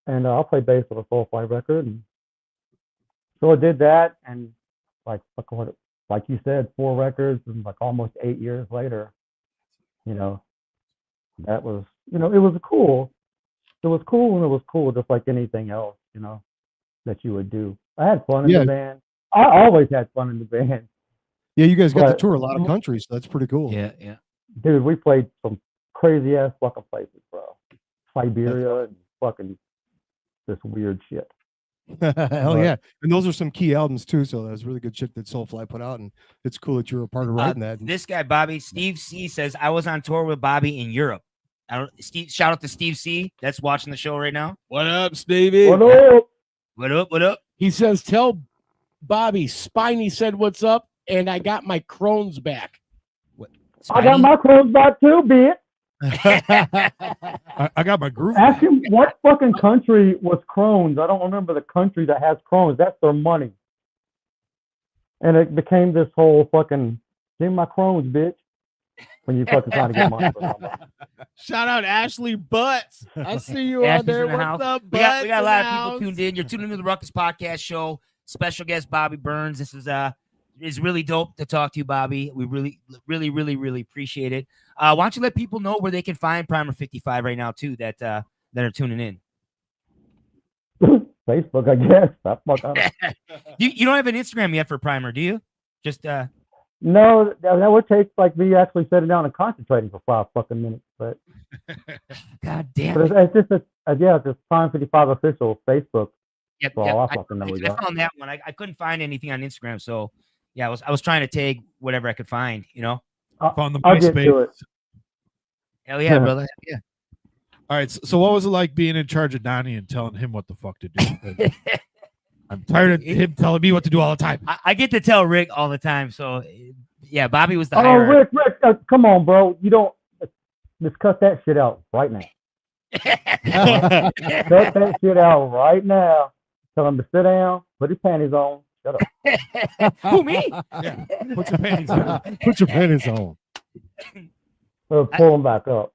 And I'll play bass on a SOULFLY record. And so I did that, and like you said, 4 records, and like almost 8 years later, that was, it was cool. It was cool, and it was cool just like anything else, that you would do. I had fun in the band. I always had fun in the band. Yeah, you guys got to But- tour a lot of countries, so that's pretty cool. Yeah. Dude, we played some crazy ass fucking places, bro. Siberia and fucking this weird shit. Hell yeah. And those are some key albums too. So that was really good shit that Soulfly put out. And it's cool that you were a part of writing that. This guy Bobby, Steve C, says I was on tour with Bobby in Europe. Shout out to Steve C. That's watching the show right now. What up, Stevie? What up? What up? What up? He says, "Tell Bobby Spiny said what's up, and I got my Crohn's back." I got my Crohn's back too, bitch. I got my groove. Ask him what fucking country was Crohn's. I don't remember the country that has Crohn's. That's their money. And it became this whole fucking, "Give me my Crohn's, bitch," when you fucking trying to get money for something. Shout out Ashley Butts. I see you Ashley's out there. in the What's house. up, We got a lot of Butts? people tuned in. You're tuning into the Ruckus Podcast Show. Special guest Bobby Burns. This is really dope to talk to you, Bobby. We really appreciate it. Why don't you let people know where they can find Primer 55 right now too, that are tuning in. Facebook, I guess. You don't have an Instagram yet for Primer, do you? Just No, that would take like me actually sitting down and concentrating for 5 fucking minutes. But God damn but it. it's just it's just Time 55 official Facebook. Yep, For all I fucking know we I got. found that one. I couldn't find anything on Instagram, so yeah, I was trying to tag whatever I could find, you know. Found the I'll get to MySpace. it. Hell yeah, brother. Yeah. All right. So what was it like being in charge of Donnie and telling him what the fuck to do? I'm tired of him telling me what to do all the time. I get to tell Rick all the time, so yeah, Bobby was the Oh, higher. Rick, come on, bro. You don't just cut that shit out right now. Cut that shit out right now. Tell him to sit down, put his panties on. Shut up. Who, me? Yeah. Put your panties on. Put your panties on. Pull him back up.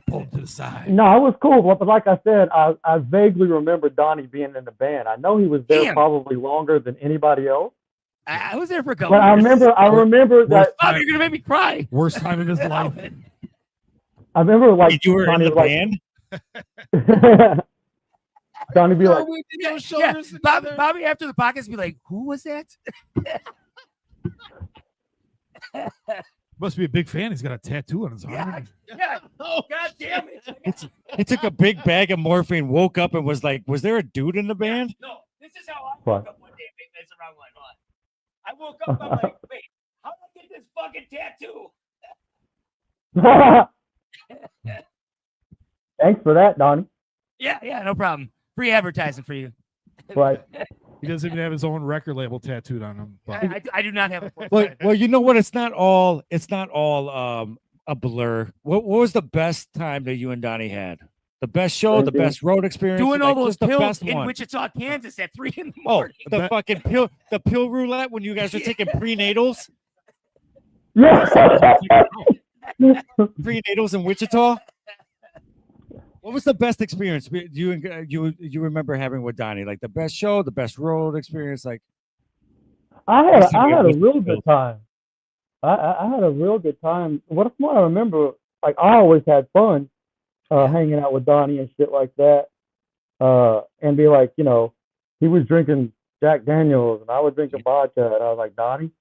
Pull him to the side. No, it was cool. But like I said, I vaguely remember Donnie being in the band. I know he was there Damn. probably longer than anybody else. I was there for a couple. But I years. remember that. Bobby, you're gonna make me cry. Worst time of his life. I remember like You were in Donnie the was band? Donnie be like, Yeah, Bobby after the podcast be like, "Who was that?" Must be a big fan. He's got a tattoo on his arm. Yeah. Oh, God damn it. He took a big bag of morphine, woke up, and was like, "Was there a dude in the band?" No, this is how I What? woke up one day. That's the wrong one. Hold on. I woke up. I'm like, wait, how did I get this fucking tattoo? thanks for that, Donnie. Yeah, no problem. Free advertising for you. Right. He doesn't even have his own record label tattooed on him. But I do not have a. Well, you know what? It's not all a blur. What was the best time that you and Donnie had? The best show, the best road experience, Doing all like, those just the pills best in one. Wichita, Kansas at 3 in the Oh, morning. the fucking pill roulette when you guys were taking prenatals, Yeah. prenatals in Wichita. What was the best experience you remember having with Donnie? Like the best show, the best road experience. Like I had a real good time. I had a real good time. What I remember, like I always had fun hanging out with Donnie and shit like that. And be like, you know, he was drinking Jack Daniels and I was drinking vodka, and I was like, Donnie,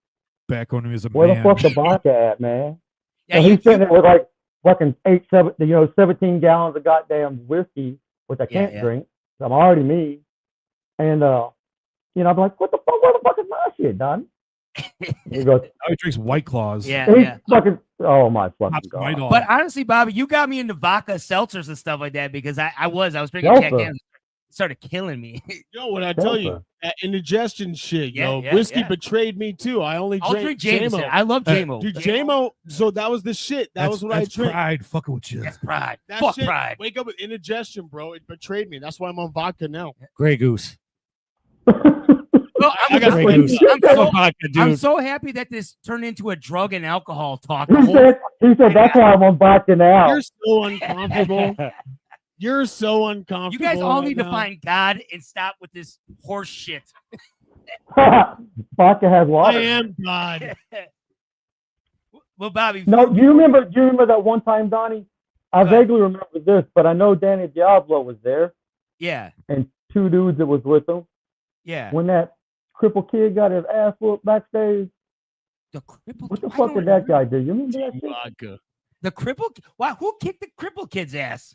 back when he was a where man. the fuck the vodka at, man? Yeah, And he's sitting there with like fucking 17 gallons of goddamn whiskey, which I can't drink. So I'm already me. And you know, I'm like, what the fuck? Where the fuck is my shit, Donnie? He goes, Now he drinks White Claws. Yeah. fucking, oh my fucking Pops right god. off. But honestly, Bobby, you got me into vodka seltzers and stuff like that because I was drinking Jack Seltzer. Daniels. It started killing me. Yo, what I tell you, that indigestion shit, yo, Yeah, whiskey yeah. betrayed me too. I only I'll drank drink Jameson. JMO. I love JMO. Dude, JMO, so that was the shit. That's what I that's drank. pride fucking with you. That's pride. That Fuck shit, pride. Wake up with indigestion, bro. It betrayed me. That's why I'm on vodka now. Grey Goose. Well, I got Grey Grey Goose. Goose. I'm so happy that this turned into a drug and alcohol talk. he said that's why I'm on vodka now. You're so uncomfortable. You're so uncomfortable. You guys all right need to now. find God and stop with this horse shit. Vodka has water. I am God. Well, Bobby. No, you remember that one time, Donnie? I vaguely remember this, but I know Danny Diablo was there Yeah. and 2 dudes that was with him. Yeah. When that crippled kid got his ass whooped backstage, The crippled. what the I fuck don't did that remember. guy do? You remember that shit? Vodka. The crippled. Wow. Who kicked the crippled kid's ass?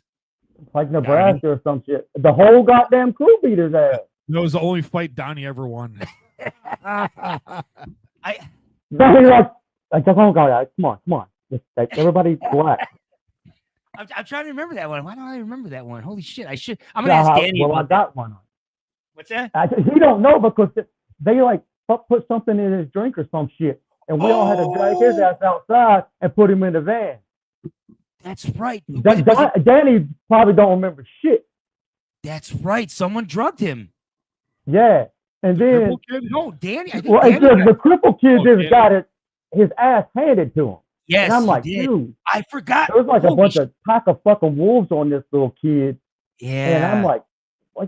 Like Nebraska or some shit. The whole goddamn crew beat his ass. That was the only fight Donnie ever won. Donnie like, come on, guys, come on. Just, like, everybody relax. I'm trying to remember that one. Why don't I remember that one? Holy shit! I should. I'm gonna ask Danny. Well, I about got one. What's that? He don't know because they like put something in his drink or some shit, and we all had to drag his ass outside and put him in the van. That's right. Danny probably don't remember shit. That's right. Someone drugged him. Yeah, and then No, Danny. I think well, it's Danny just the crippled kid Oh, just got his ass handed to him. yes, And I'm he like, did. dude, I forgot. there was like a Holy bunch of pack of fucking wolves on this little kid. Yeah. And I'm like,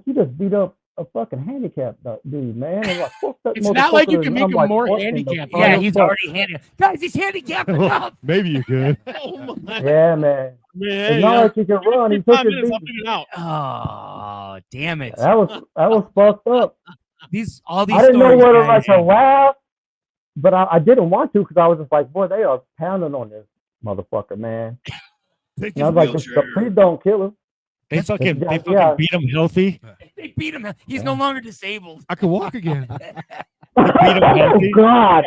you just beat up a fucking handicapped dude, man. And like, fuck that It's not like you motherfucker. can And make I'm him like, more what in the handicapped. fuck? yeah, he's already handicapped. Guys, he's handicapped enough. Maybe you could. Oh my Yeah, man. man. It's not like he can run. He 5 took his minutes, I'll beat. figure it out. Oh, damn it. That was fucked up. All these I didn't know stories, whether guys. like to laugh, but I didn't want to because I was just like, boy, they are pounding on this motherfucker, man. Take And I his was like, wheelchair. please don't kill him. They fucking yeah. beat him healthy. They beat him. He's no longer disabled. I could walk again. beat him Oh healthy. God!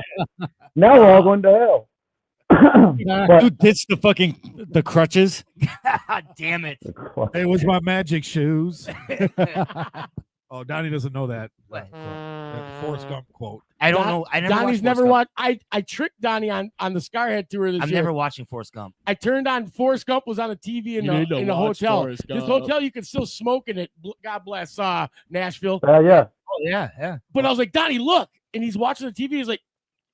Now we're all going to hell. But- Dude ditched the crutches. God damn it. Hey, what's my magic shoes? Oh, Donnie doesn't know that. What? That Forrest Gump quote. I don't know. I never Donnie's watched never Forrest watched. I tricked Donnie on the Scarhead tour this I'm year. never watching Forrest Gump. I turned on Forrest Gump was on the TV in You need to the watch hotel. Forrest This Gump. hotel you could still smoke in it. God bless Nashville. Yeah. Oh yeah. But I was like, Donnie, look, and he's watching the TV. He's like,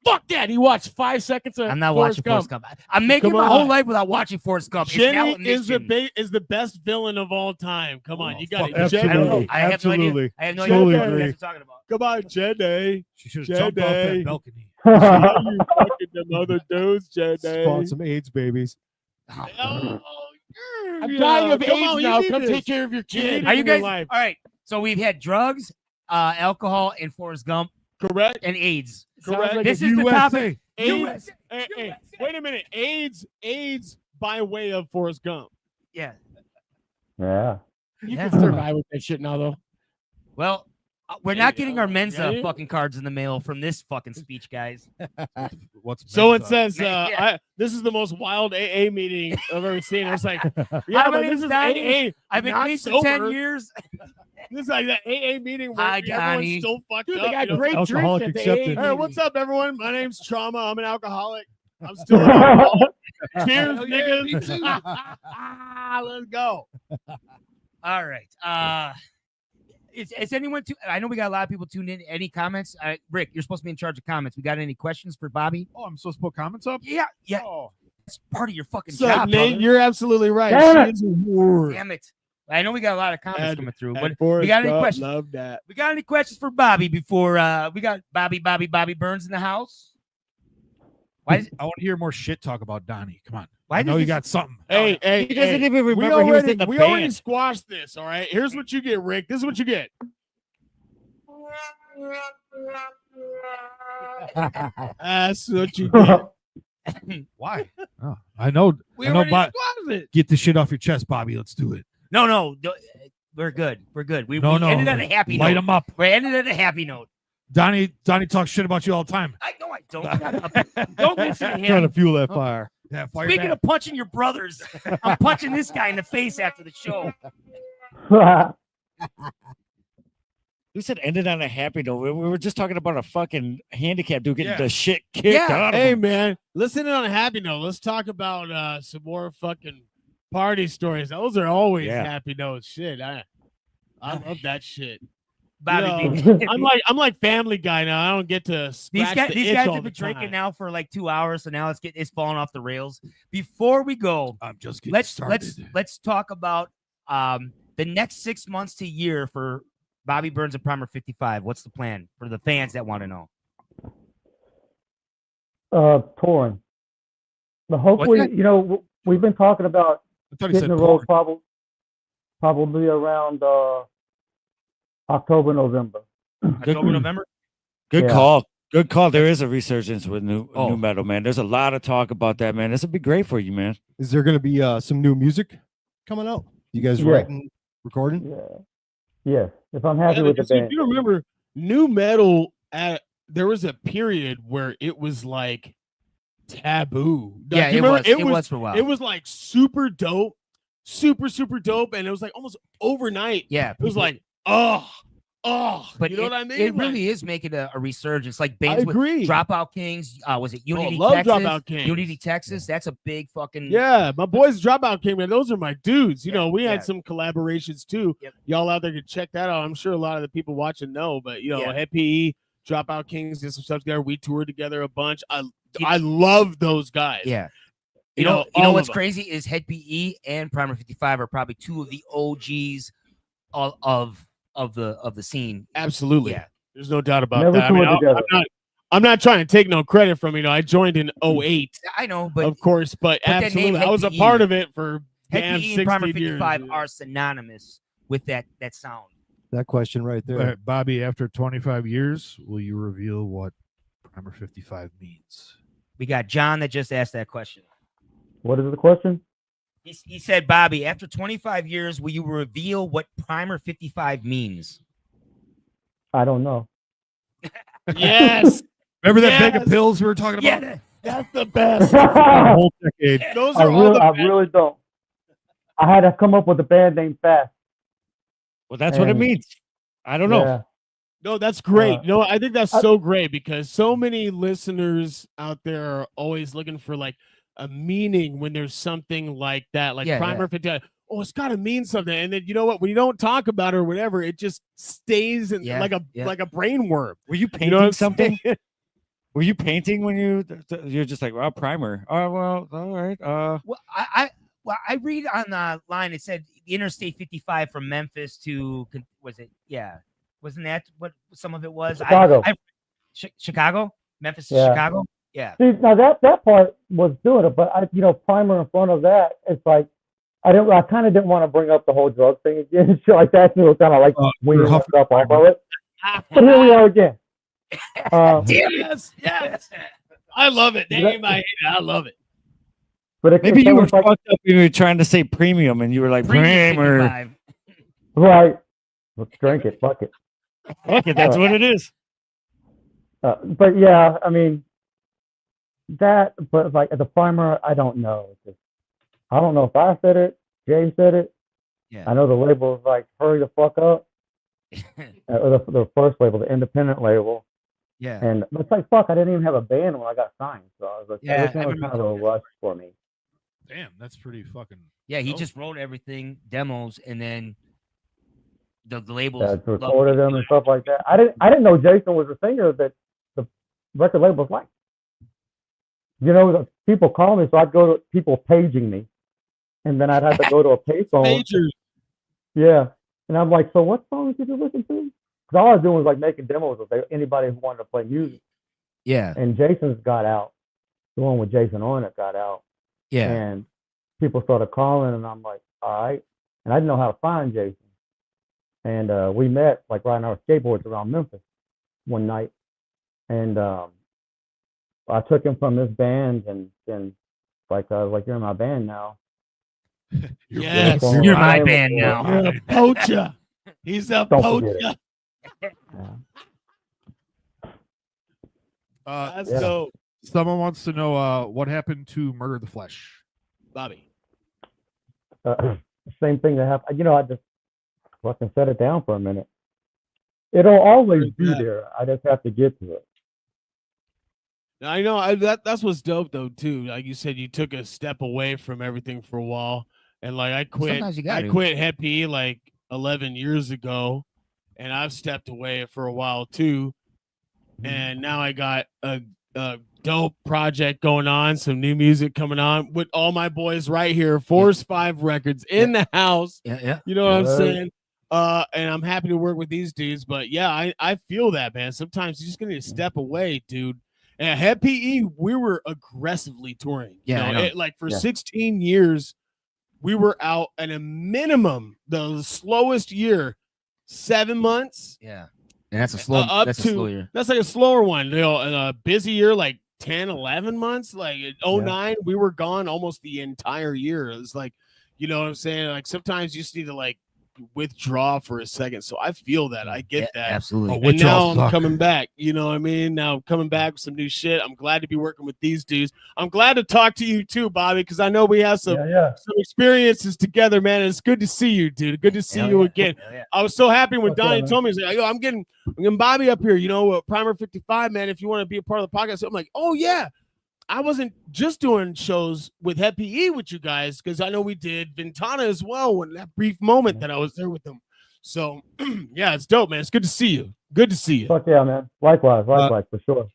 fuck that. He watched 5 seconds of I'm not Forrest watching Gump. Forrest Gump. I'm making Come my whole on. life without watching Forrest Gump. It's now Jenny a is mission. is the best villain of all time. Come on, Oh, you got fuck, it. Jenny. I don't know. Absolutely. I have no idea. Absolutely. I have no Totally idea what you agree. guys are talking about. Come on, Jenny. She should have jumped off that Jedi. balcony. You fucking them other dudes, Jenny. Spawn some AIDS babies. Oh, I'm dying of come AIDS on, you now. need Come this. take care of your You need kid. it. Are you in your guys life. all right? So we've had drugs, alcohol, and Forrest Gump, Correct. and AIDS. Correct. like This a is the USA. topic. AIDS. USA. Hey, wait a minute. AIDS by way of Forrest Gump. Yeah. Yeah. You Yeah. can survive with that shit now, though. Well, we're There not you getting go. our men's Yeah, yeah. fucking cards in the mail from this fucking speech, guys. What's So it Mensa? says, Yeah. this is the most wild AA meeting I've ever seen. I was like, Hi, yeah, my but name's this is Donnie. AA. I've been not clean for 10 sober. years. This is like that AA meeting where Hi, everyone's Donnie. still fucked Dude, up. they got you know? great Alcoholic drinks at the accepted. AA Hey, meeting. what's up, everyone? My name's Trauma. I'm an alcoholic. I'm still an alcoholic. Cheers, Hell yeah, me niggas. too. Let's go. All right. Is anyone? I know we got a lot of people tuned in. Any comments? Rick, you're supposed to be in charge of comments. We got any questions for Bobby? Oh, I'm supposed to put comments up? Yeah. Oh. It's part of your fucking So, job, Nate, brother. you're absolutely right. Damn She is a whore. Damn it. I know we got a lot of comments And- coming through. And What, we Forrest got any Gump questions? Love that. We got any questions for Bobby before we got Bobby Burns in the house? Why? I want to hear more shit talk about Donnie. Come on. Why I know does you this- got something. Hey, hey, He doesn't hey. even We remember he was already, in the we already band. squashed this. All right. Here's what you get, Rick. This is what you get. That's what you get. Why? Oh, I know. We I know. already But squashed it. get the shit off your chest, Bobby. Let's do it. No. We're good. We're good. We No. ended on a happy Light note. him up. We ended on a happy note. Donnie talks shit about you all the time. I know I don't. Don't listen to Trying to him. fuel that fire. Yeah, fire Speaking back. of punching your brothers, I'm punching this guy in the face after the show. You said ended on a happy note. We were just talking about a fucking handicap dude getting Yeah. the shit kicked Yeah. out of Hey, him. man. Listen on a happy note. Let's talk about some more fucking party stories. Those are always Yeah. happy notes. Shit. I love that shit. Bobby, You beat me. I'm like Family Guy now. I don't get to These scratch guys, the these itch guys all have the been drinking time. now for like 2 hours, so now it's falling off the rails. Before we go, I'm just getting let's started. let's talk about the next 6 months to year for Bobby Burns and Primer 55. What's the plan for the fans that want to know? Touring. But hopefully, that? you know, we've been talking about I thought he hitting said the road porn. probably around October, November. October, November? Good Yeah. call. Good call. There is a resurgence with new Oh. metal, man. There's a lot of talk about that, man. This would be great for you, man. Is there going to be some new music coming out? You guys Yeah. writing, recording? Yeah. Yes. If I'm happy Yeah, with the because if band. you remember, new metal there was a period where it was like taboo. Yeah, Like, you it remember? was. It was for a while. It was like super dope, super dope, and it was like almost overnight. Yeah, It was people- like, oh, but you know it, what I mean? It Like, really is making a resurgence. Like I bands with agree. Dropout Kings. Was it Unity, love Texas? Dropout Kings. Unity, Texas. That's a big fucking. Yeah, my boys Dropout came in. Those are my dudes. You Yeah, know, we yeah. had some collaborations too. Yep. Y'all out there can check that out. I'm sure a lot of the people watching know, but you know, Yeah. Head PE, Dropout Kings did some stuff together. We toured together a bunch. I love those guys. Yeah. You You know all what's of them. crazy is Head PE and Primer 55 are probably two of the OGs of the scene. Absolutely. Yeah. There's no doubt about Never that. I mean, toured together. I'm not trying to take no credit from, you know, I joined in 08, I know, but of course, but that name absolutely. I was a HPE part of it for Head damn PE and Primer 16 years. 55 are synonymous with that sound. That question right there. All right, Bobby, after 25 years, will you reveal what Primer 55 means. We got John that just asked that question. What is the question? He said, Bobby, after 25 years, will you reveal what Primer 55 means? I don't know. Yes. Remember that Yes. bag of pills we were talking about? Yeah. That's the best. The whole decade. Those I are all the really don't. I had to come up with a band name fast. Well, that's what it And- means. I don't know. Yeah. No, that's great. Uh, No, I think that's so great because so many listeners out there are always looking for like a meaning when there's something like that, like Yeah, Primer 50. Oh, it's got to mean something. And then you know what? When you don't talk about it or whatever, it just stays in, Yeah, like a brain worm. Were you painting You know what I'm something? saying? Were you painting when you're just like, well, primer? Oh, well, all right. Well, I read on the line, it said Interstate 55 from Memphis to, was it? Yeah. Wasn't that what some of it was? Chicago. Chicago? Memphis to Yeah. Chicago? Yeah. See, now that part was doing it, but Primer in front of that, it's like I kind of didn't want to bring up the whole drug thing again and shit like that. So it was kind of like weaning you're myself off of it. But here we are again. Yes, yes. I love it. Name I hate it. I love it. But it, Maybe it you were was like, fucked up. You were trying to say premium, and you were like primer. 55. right. Let's drink it. Fuck it. Fuck it, that's what it is. But yeah, I mean that. But like the Primer, I don't know. It's just, I don't know if I said it. Jay said it. Yeah. I know the label was like, hurry the fuck up. Or the first label, the independent label. Yeah. And it's like, fuck, I didn't even have a band when I got signed. So I was like, Yeah, everything I was remember kind of a rush for me. Damn, that's pretty fucking. Yeah, he dope. just wrote everything, demos, and then the labels. Recorded them and stuff like that. I didn't know Jason was a singer that the record label was like. The people call me, so I'd go to people paging me. And then I'd have to go to a payphone. Major. Yeah. And I'm like, so what songs did you listen to? Because all I was doing was like making demos with anybody who wanted to play music. Yeah. And Jason's got out. The one with Jason on it got out. Yeah. And people started calling, and I'm like, all right. And I didn't know how to find Jason. And we met like riding our skateboards around Memphis one night. And I took him from this band, and like I was like, you're in my band now. Yes. You're my band now. You're a poacher. He's a Don't forget poacher. That's Yeah. dope. Someone wants to know what happened to Murder the Flesh. Bobby. Same thing that happened. I just fucking set it down for a minute. It'll always be there. I just have to get to it. I know that's what's dope though too. Like you said, you took a step away from everything for a while, and like I quit. Sometimes you gotta. I quit Hep E like 11 years ago, and I've stepped away for a while too. And now I got a dope project going on, some new music coming on with all my boys right here. Force 5 Records in the house. Yeah. You know what I'm Right. saying? And I'm happy to work with these dudes. But yeah, I feel that, man. Sometimes you just gonna need to step away, dude. And at Head PE, we were aggressively touring. Yeah, I know. Like for Yeah. 16 years, we were out at a minimum, the slowest year, 7 months. Yeah. And that's a slow. Up that's to a slow year. that's like a slower one. And a busy year, like 10, 11 months. Like in 09, we were gone almost the entire year. It was like, you know what I'm saying? Like sometimes you just need to like withdraw for a second. So I feel that. I get that. Absolutely. And now I'm coming back. You know what I mean? Now I'm coming back with some new shit. I'm glad to be working with these dudes. I'm glad to talk to you too, Bobby, because I know we have some experiences together, man. It's good to see you, dude. Good to see you again. I was so happy when Donnie told me, he's like, yo, I'm getting Bobby up here, Primer 55, man. If you want to be a part of the podcast. So I'm like, oh yeah. I wasn't just doing shows with Head PE with you guys, because I know we did Ventana as well in that brief moment that I was there with them. So yeah, it's dope, man. It's good to see you. Good to see you. Fuck yeah, man. Likewise, for sure.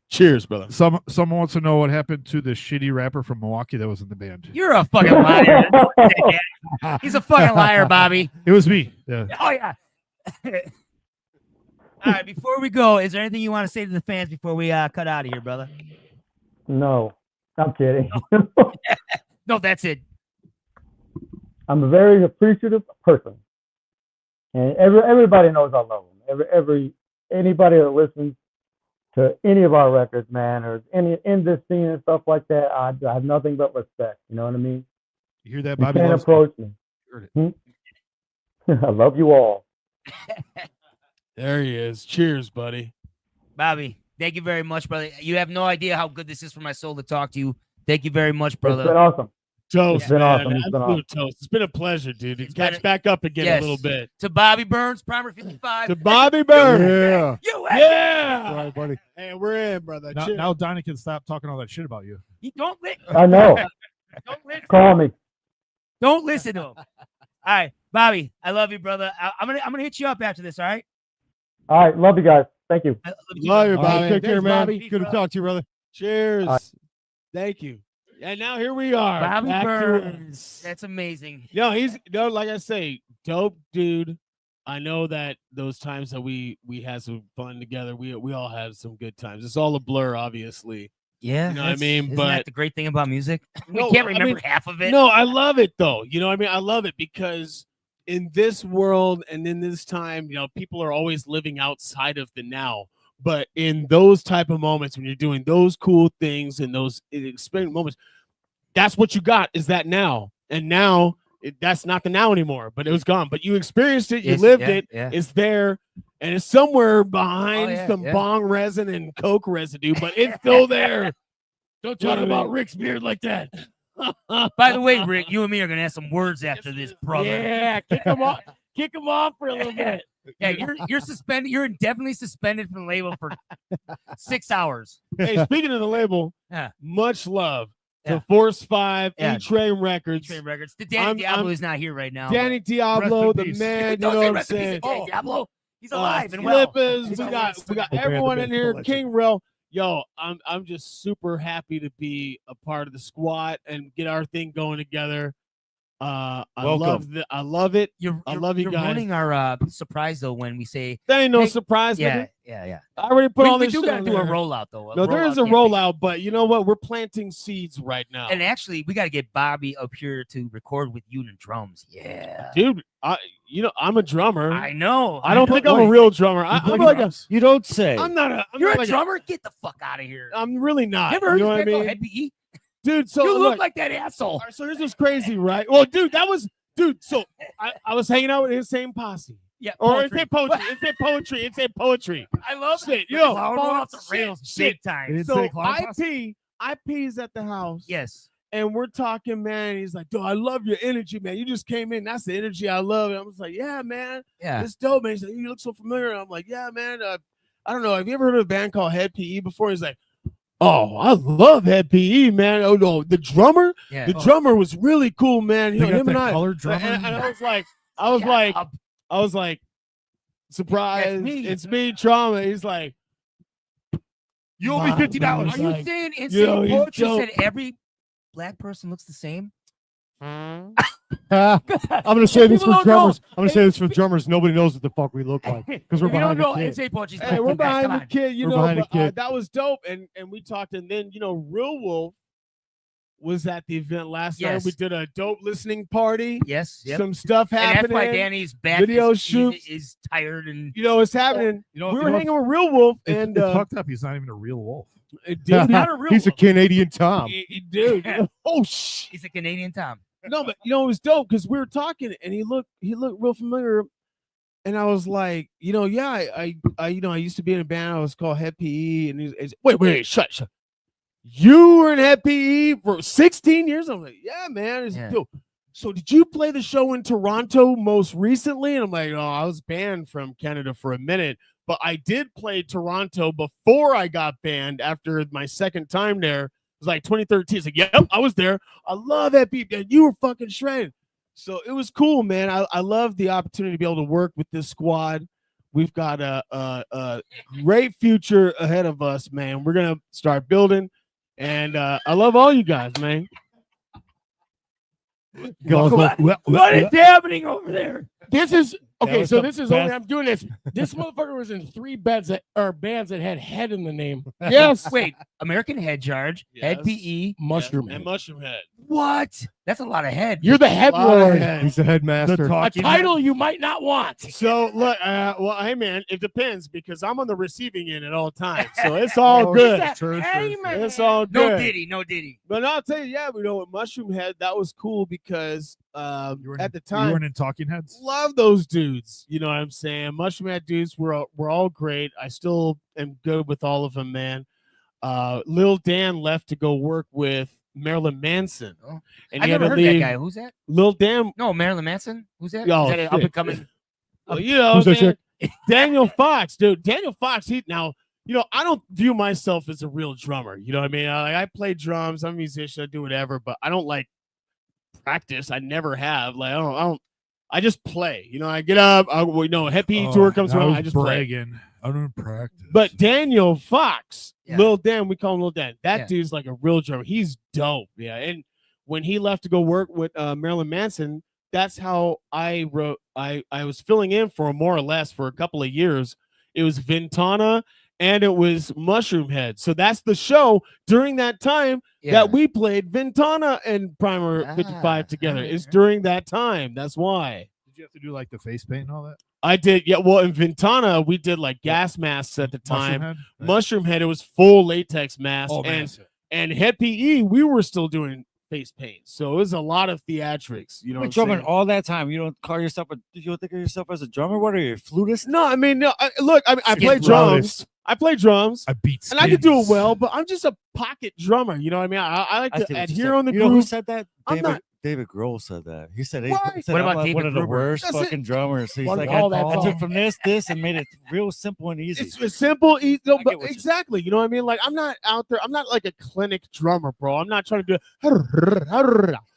Cheers, brother. Someone wants to know what happened to the shitty rapper from Milwaukee that was in the band. You're a fucking liar. He's a fucking liar, Bobby. It was me. Yeah. Oh yeah. All right. Before we go, is there anything you want to say to the fans before we cut out of here, brother? No, I'm kidding. No, that's it. I'm a very appreciative person, and everybody knows I love them. Anybody that listens to any of our records, man, or any in this scene and stuff like that. I have nothing but respect. You know what I mean? You hear that, You Bobby? can't loves approach me. Heard I love you all. There he is. Cheers, buddy. Bobby, thank you very much, brother. You have no idea how good this is for my soul to talk to you. Thank you very much, brother. It's been awesome. Toast, It's been man. awesome. It's been Absolute awesome. toast. It's been a pleasure, dude. It's Catch been back up again Yes. a little bit. To Bobby Burns, Primer 55. To Bobby Burns. Yeah. You Yeah. All right, buddy. Hey, we're in, brother. Now, Cheers. now Donnie can stop talking all that shit about you. You don't listen. I know. Don't listen. Call me. Don't listen to him. All right, Bobby, I love you, brother. I'm gonna hit you up after this. All right. All right. Love you guys. Thank you. I love you, Love you, All right, Bobby. take care, Thanks, man. Bobby. Good to talk to you, brother. Cheers. All right. Thank you. And now here we are. Bobby back to- Burns. That's amazing. No, he's like I say, dope dude. I know that those times that we had some fun together, we all had some good times. It's all a blur, obviously. Yeah, You know what I mean? Isn't But- that the great thing about music? No, we can't I remember mean, half of it. No, I love it though. You know what I mean? I love it because in this world and in this time, people are always living outside of the now. But in those type of moments when you're doing those cool things and those experience moments, that's what you got is that now. And now that's not the now anymore, but it was gone. But you experienced it, you Yes, lived yeah, it, yeah. it's there, and it's somewhere behind yeah, some yeah. bong resin and coke residue, but it's still there. Don't You know talk what I about mean? Rick's beard like that. By the way, Rick, you and me are gonna have some words after this, brother. Yeah, kick him off. Kick him off for a little bit. Yeah, you're suspended. You're indefinitely suspended from the label for 6 hours. Hey, speaking of the label, Yeah. much love Yeah. to Force 5, Yeah. E-Train Records, Train Records. The Danny Diablo is not here right now. Danny Diablo, Rest in the peace. man, you Don't know say what I'm rest in peace saying? to Danny Diablo. He's alive and well. Flippers, He's we alive. got Okay, everyone the in band here. legend. King Rail, yo, I'm just super happy to be a part of the squad and get our thing going together. I Welcome. love it. You're, I love you you're guys. ruining our surprise though when we say That ain't no Hey, surprise, yeah, nigga. yeah. I already put We, all we this do shit gotta on do a there. rollout though. No, there is a campaign. rollout, but you know what? We're planting seeds right now. And actually, we got to get Bobby up here to record with you and drums. Yeah, Dude, I'm a drummer. I know. I don't think I'm a real drummer. I'm like a, You don't say. I'm not a. I'm You're not a like drummer. Get the fuck out of here. I'm really not. Never heard you know this what I band called mean, Head PE? dude? So You look, look like that asshole. all right, so here's what's crazy, right? Well, dude, so I was hanging out with his same posse. Yeah, Or it poetry. said poetry. It said poetry. It said poetry. I love Shit, it. yo, Falling off the shit, rails shit. big time. Didn't So say clown posse? I pees at the house. Yes. And we're talking, man. He's like, dude, I love your energy, man. You just came in. That's the energy I love. And I was like, yeah, man. Yeah. It's dope, man. He's like, you look so familiar. And I'm like, yeah, man. I don't know. Have you ever heard of a band called Head PE before? He's like, oh, I love Head PE, man. Oh no, the drummer was really cool, man. They You know, got him and that I. colored drummer. And I was like, surprise, me. it's me, Trauma. He's like, You owe me $50. Are you like, saying yo, insane he's poetry dope. said every black person looks the same? I'm gonna say this People for don't know. drummers. I'm gonna say this for drummers. Nobody knows what the fuck we look like because we're If you don't behind know, the kid. insane poetry's hey, dope we're too, guys. behind Come the on. kid, you We're know, behind the but, kid. that was dope. And we talked, and then, Real Wolf was at the event last night. Yes. We did a dope listening party. Yes. Yep. Some stuff And happening. that's why Danny's back Video is shoots. tired and It's happening. You know, We you were know, hanging with Real Wolf, it's, and it's fucked up. He's not even a real wolf. dude, not a real He's a wolf. Canadian Tom. Dude. Oh shit. he's a Canadian Tom. No, but it was dope because we were talking, and he looked real familiar, and I was like, I used to be in a band. I was called Head PE, and he's wait, shut. You were in Head PE for 16 years. I'm like, yeah, man. It's Yeah. dope. So did you play the show in Toronto most recently? And I'm like, oh, I was banned from Canada for a minute, but I did play Toronto before I got banned after my second time there. It was like 2013. It's like, yep, I was there. I love that beat, man. You were fucking shredded. So it was cool, man. I love the opportunity to be able to work with this squad. We've got a great future ahead of us, man. We're gonna start building, and I love all you guys, man. What is happening over there? This is okay. was So the this is only best. I'm doing this. This motherfucker was in 3 bands that had head in the name. Yes. Wait, American Head Charge, Head Yes. PE, Mushroom. And Mushroom Head. What? That's a lot of head. You're the head lord. He's the headmaster. A title you might not want. So look, well, hey man, it depends because I'm on the receiving end at all times, so it's all good. Hey, man. It's all good. No diddy. But I'll tell you, yeah, with Mushroom Head, that was cool because at the time you weren't in Talking Heads. love those dudes. You know what I'm saying? Mushroom Head dudes were all great. I still am good with all of them, man. Lil Dan left to go work with Marilyn Manson. Oh. And I he had never to heard leave. that guy. Who's that? Lil Dan. No, Marilyn Manson. Who's that? Oh, Is that an shit. up and coming? Well, you know, Who's that man, Daniel Fox, dude. Daniel Fox. Now, you know, I don't view myself as a real drummer. You know what I mean? I play drums. I'm a musician. I do whatever, but I don't like practice. I never have. Like, I don't. I just play. You know, I get up. Happy tour comes around. I just play. I don't practice. But Daniel Fox, Yeah. Lil Dan, we call him Lil Dan. That Yeah. dude's like a real drummer. He's dope. Yeah. And when he left to go work with Marilyn Manson, that's how I wrote. I was filling in for him more or less for a couple of years. It was Ventana and it was Mushroom Head. So that's the show during that time that we played Ventana and Primer 55 together. It's during that time. That's why. Did you have to do like the face paint and all that? I did, yeah. Well, in Ventana, we did like gas masks at the time. Mushroom Head? Mushroom Head, it was full latex mask. Oh, man. And Head PE, we were still doing face paint. So it was a lot of theatrics. You know, You're drumming all that time. You don't call yourself you don't think of yourself as a drummer? What are you, a flutist? No, I mean, no. Look, I Skid play drums. I play drums. I beat and I can do it skins. well, but I'm just a pocket drummer. You know what I mean? I like I see to what you adhere said. on the You know who groove. said that? I'm not. David Grohl said that. He said, Why? he said What I'm about like David one of the Gruber? worst That's it. fucking drummers. He's One like, of all that I song. took from this and made it real simple and easy. It's simple, easy, no, I but get what you- exactly. You know what I mean? Like I'm not out there. I'm not like a clinic drummer, bro. I'm not trying to do.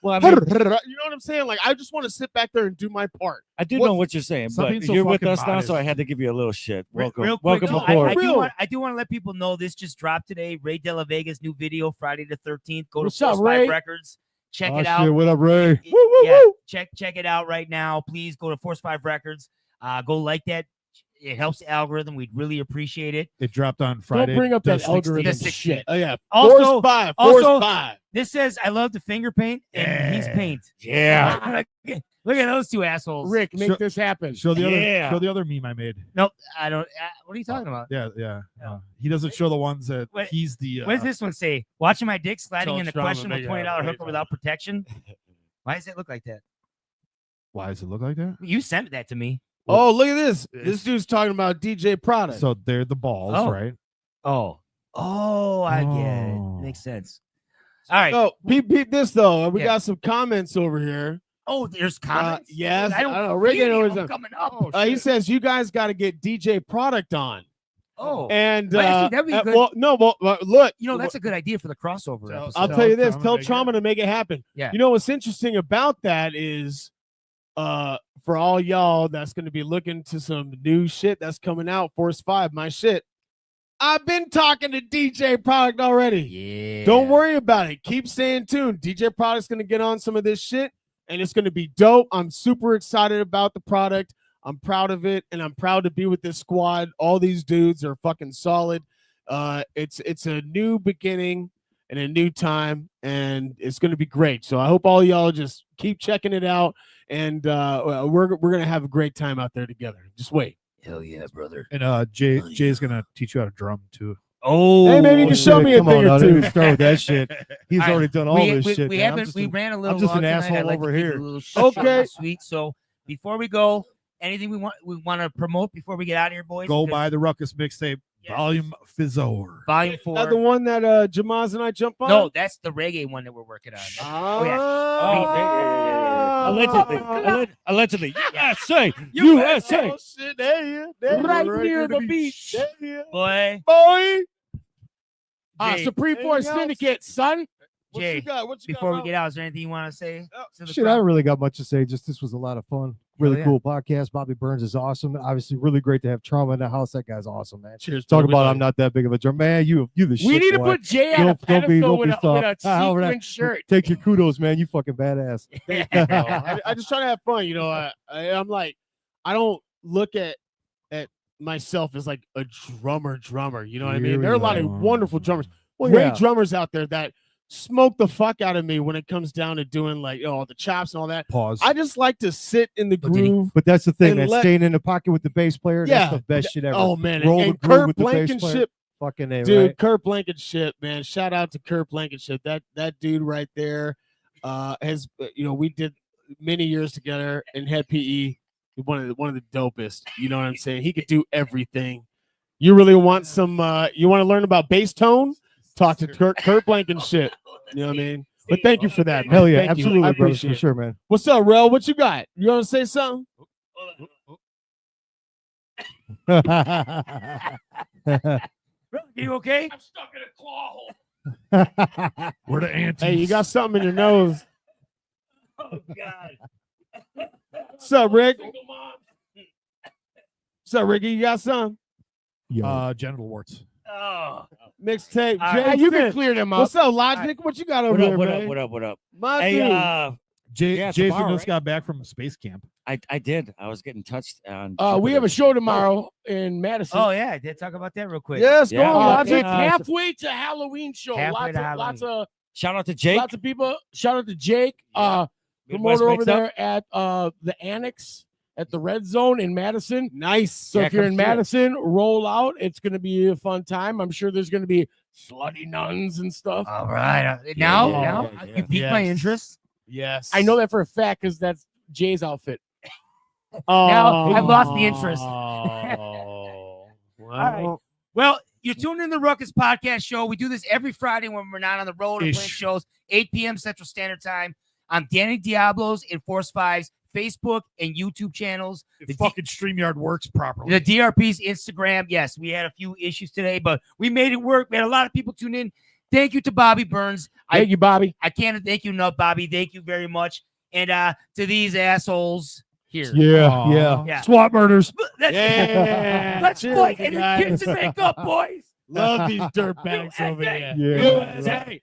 Well, I mean, You know what I'm saying? Like I just want to sit back there and do my part. I do What- know what you're saying, Stop but being so you're with fucking us now, so modest. I had to give you a little shit. Welcome, Real quick, welcome though, aboard. I do want to let people know this just dropped today. Ray De La Vega's new video, Friday the 13th. Go What's to up, Force 5 Ray? Records. Check Oh, it out. shit, what up, Ray? Yeah, check it out right now. Please go to Force 5 Records. Go like that. It helps the algorithm. We'd really appreciate it. It dropped on Friday. Don't bring up the that 16th. algorithm The 16th. shit. Oh yeah. Also- Force 5. also- Force 5. This says I love to finger paint and he's Yeah. paint. Yeah. Look at those two assholes. Rick, make Sure. this happen. Show the Yeah. other. Show the other meme I made. Nope, I don't. What are you talking about? Yeah, yeah. No. He doesn't show the ones that What- he's the. What does this one say? Watching my dick sliding Tell in a Trauma questionable that you $20 have hooker weight without protection. Why does it look like that? Why does it look like that? You sent that to me. Oh, look at this. It's- This dude's talking about DJ Product. So they're the balls, Oh. right? Oh, I get it. Oh. Makes sense. All right. So peep this though. We Yeah. got some comments over here. Oh, there's comments. Yes, I don't know. Rick see any always of them done. coming up. He says you guys got to get DJ Product on. Oh, And Well, actually, that'd be good. well, no, well, look, you know that's a good idea for the crossover Tell- episode. I'll Tell tell you this. Trauma Tell to make it Trauma to make it happen. Yeah. You know what's interesting about that is, for all y'all that's going to be looking to some new shit that's coming out, Force 5, my shit. I've been talking to DJ Product already. Yeah. Don't worry about it. Keep staying tuned. DJ Product's going to get on some of this shit, and it's going to be dope. I'm super excited about the product. I'm proud of it, and I'm proud to be with this squad. All these dudes are fucking solid. It's a new beginning and a new time, and it's going to be great. So I hope all y'all just keep checking it out, and we're going to have a great time out there together. Just wait. Hell yeah, brother. And Jay's gonna teach you how to drum too. Oh, Hey, maybe you can show me a Come thing on, or now, two. don't start with that shit. He's All right, already done all this shit. We man. I'm haven't. just We a- ran a little. I'm just long an tonight. I'd asshole like to over keep it here. a little short Okay. and sweet. So before we go, anything we want to promote before we get out of here, boys? Go Because- buy the Ruckus mixtape, Yes. Volume Fizzor. Volume Is that the 4. one that Jamaz and I jump on? No, that's the reggae one that we're working on. Oh, yeah. Allegedly. USA. Oh, USA. shit. There you go. Right near the beach. There you Boy, Boy. Jay, Supreme Force Anything else? Syndicate, son. What Jay, you got? What you before got, we get out, is there anything you want to say? To the Shit, I crowd? don't really got much to say. Just this was a lot of fun. Really yeah. cool podcast. Bobby Burns is awesome. Obviously, really great to have Trauma in the house. That guy's awesome, man. Cheers. Talk brother. about I'm not that big of a drummer, man. You the shit. We need to boy. put Jay on a Don't be pedestal with a soft. sequin shirt. Take your kudos, man. You fucking badass. I just try to have fun. You know, I'm like, I don't look at myself as like a drummer. You know what I mean? Here There are a we lot of go. wonderful drummers. Well, Great yeah. drummers out there that smoke the fuck out of me when it comes down to doing like the chops and all that. Pause. I just like to sit in the did he- groove. But that's the thing, And man. Staying in the pocket with the bass player, Yeah. that's the best shit ever. Oh man, Roll and the groove Kurt with the bass player. Blankenship, Fucking A, dude. right? Kurt Blankenship, man. Shout out to Kurt Blankenship. That dude right there has we did many years together and had PE. One of the dopest. You know what I'm saying? He could do everything. You really want some? You want to learn about bass tone? Talk to Kurt Blankenship. You know what I mean? But thank you for that, man. Hell yeah, Thank you. absolutely, I brother, appreciate for it. sure, man. What's up, Rel? What you got? You want to say something? You okay? I'm stuck in a claw hole. We're the anti. Hey, you got something in your nose. Oh God. What's up, Rick? What's up, Ricky? You got something? Genital warts. Oh. Mixtape. All Jay right. you can can clear them up. What's up, Logic? What you got over there, man? What up? My Hey, dude. Yeah, Jason tomorrow, just got back from space camp. I did. I was getting touched on. We have a show tomorrow in Madison. Oh yeah, I did talk about that real quick. Yes, Yeah. go on, Logic. It's halfway to Halloween show. Halfway to Lots of Shout out to Jake. lots of people. Shout out to Jake, Midwest promoter over Mix Up. there at the Annex at the Red Zone in Madison. Nice. So Yeah, if you're come in see it. Madison, roll out. It's going to be a fun time. I'm sure there's going to be slutty nuns and stuff. All right. Now yeah, you yeah. piqued my interest. Yes. I know that for a fact because that's Jay's outfit. Now I've lost the interest. Oh. right. Well, you're tuned in the Ruckus Podcast Show. We do this every Friday when we're not on the road and playing shows, 8 p.m. Central Standard Time on Danny Diablo's and Force 5's Facebook and YouTube channels. The fucking StreamYard works properly. The DRP's Instagram. Yes, we had a few issues today, but we made it work. We had a lot of people tune in. Thank you to Bobby Burns. Thank you, Bobby. I can't thank you enough, Bobby. Thank you very much. And to these assholes here. Yeah. Yeah. SWAT murders. Let's, Yeah. let's Cheers, fight you and guys. kids and make up, boys. Love these dirtbags over USA. here. Yeah. USA.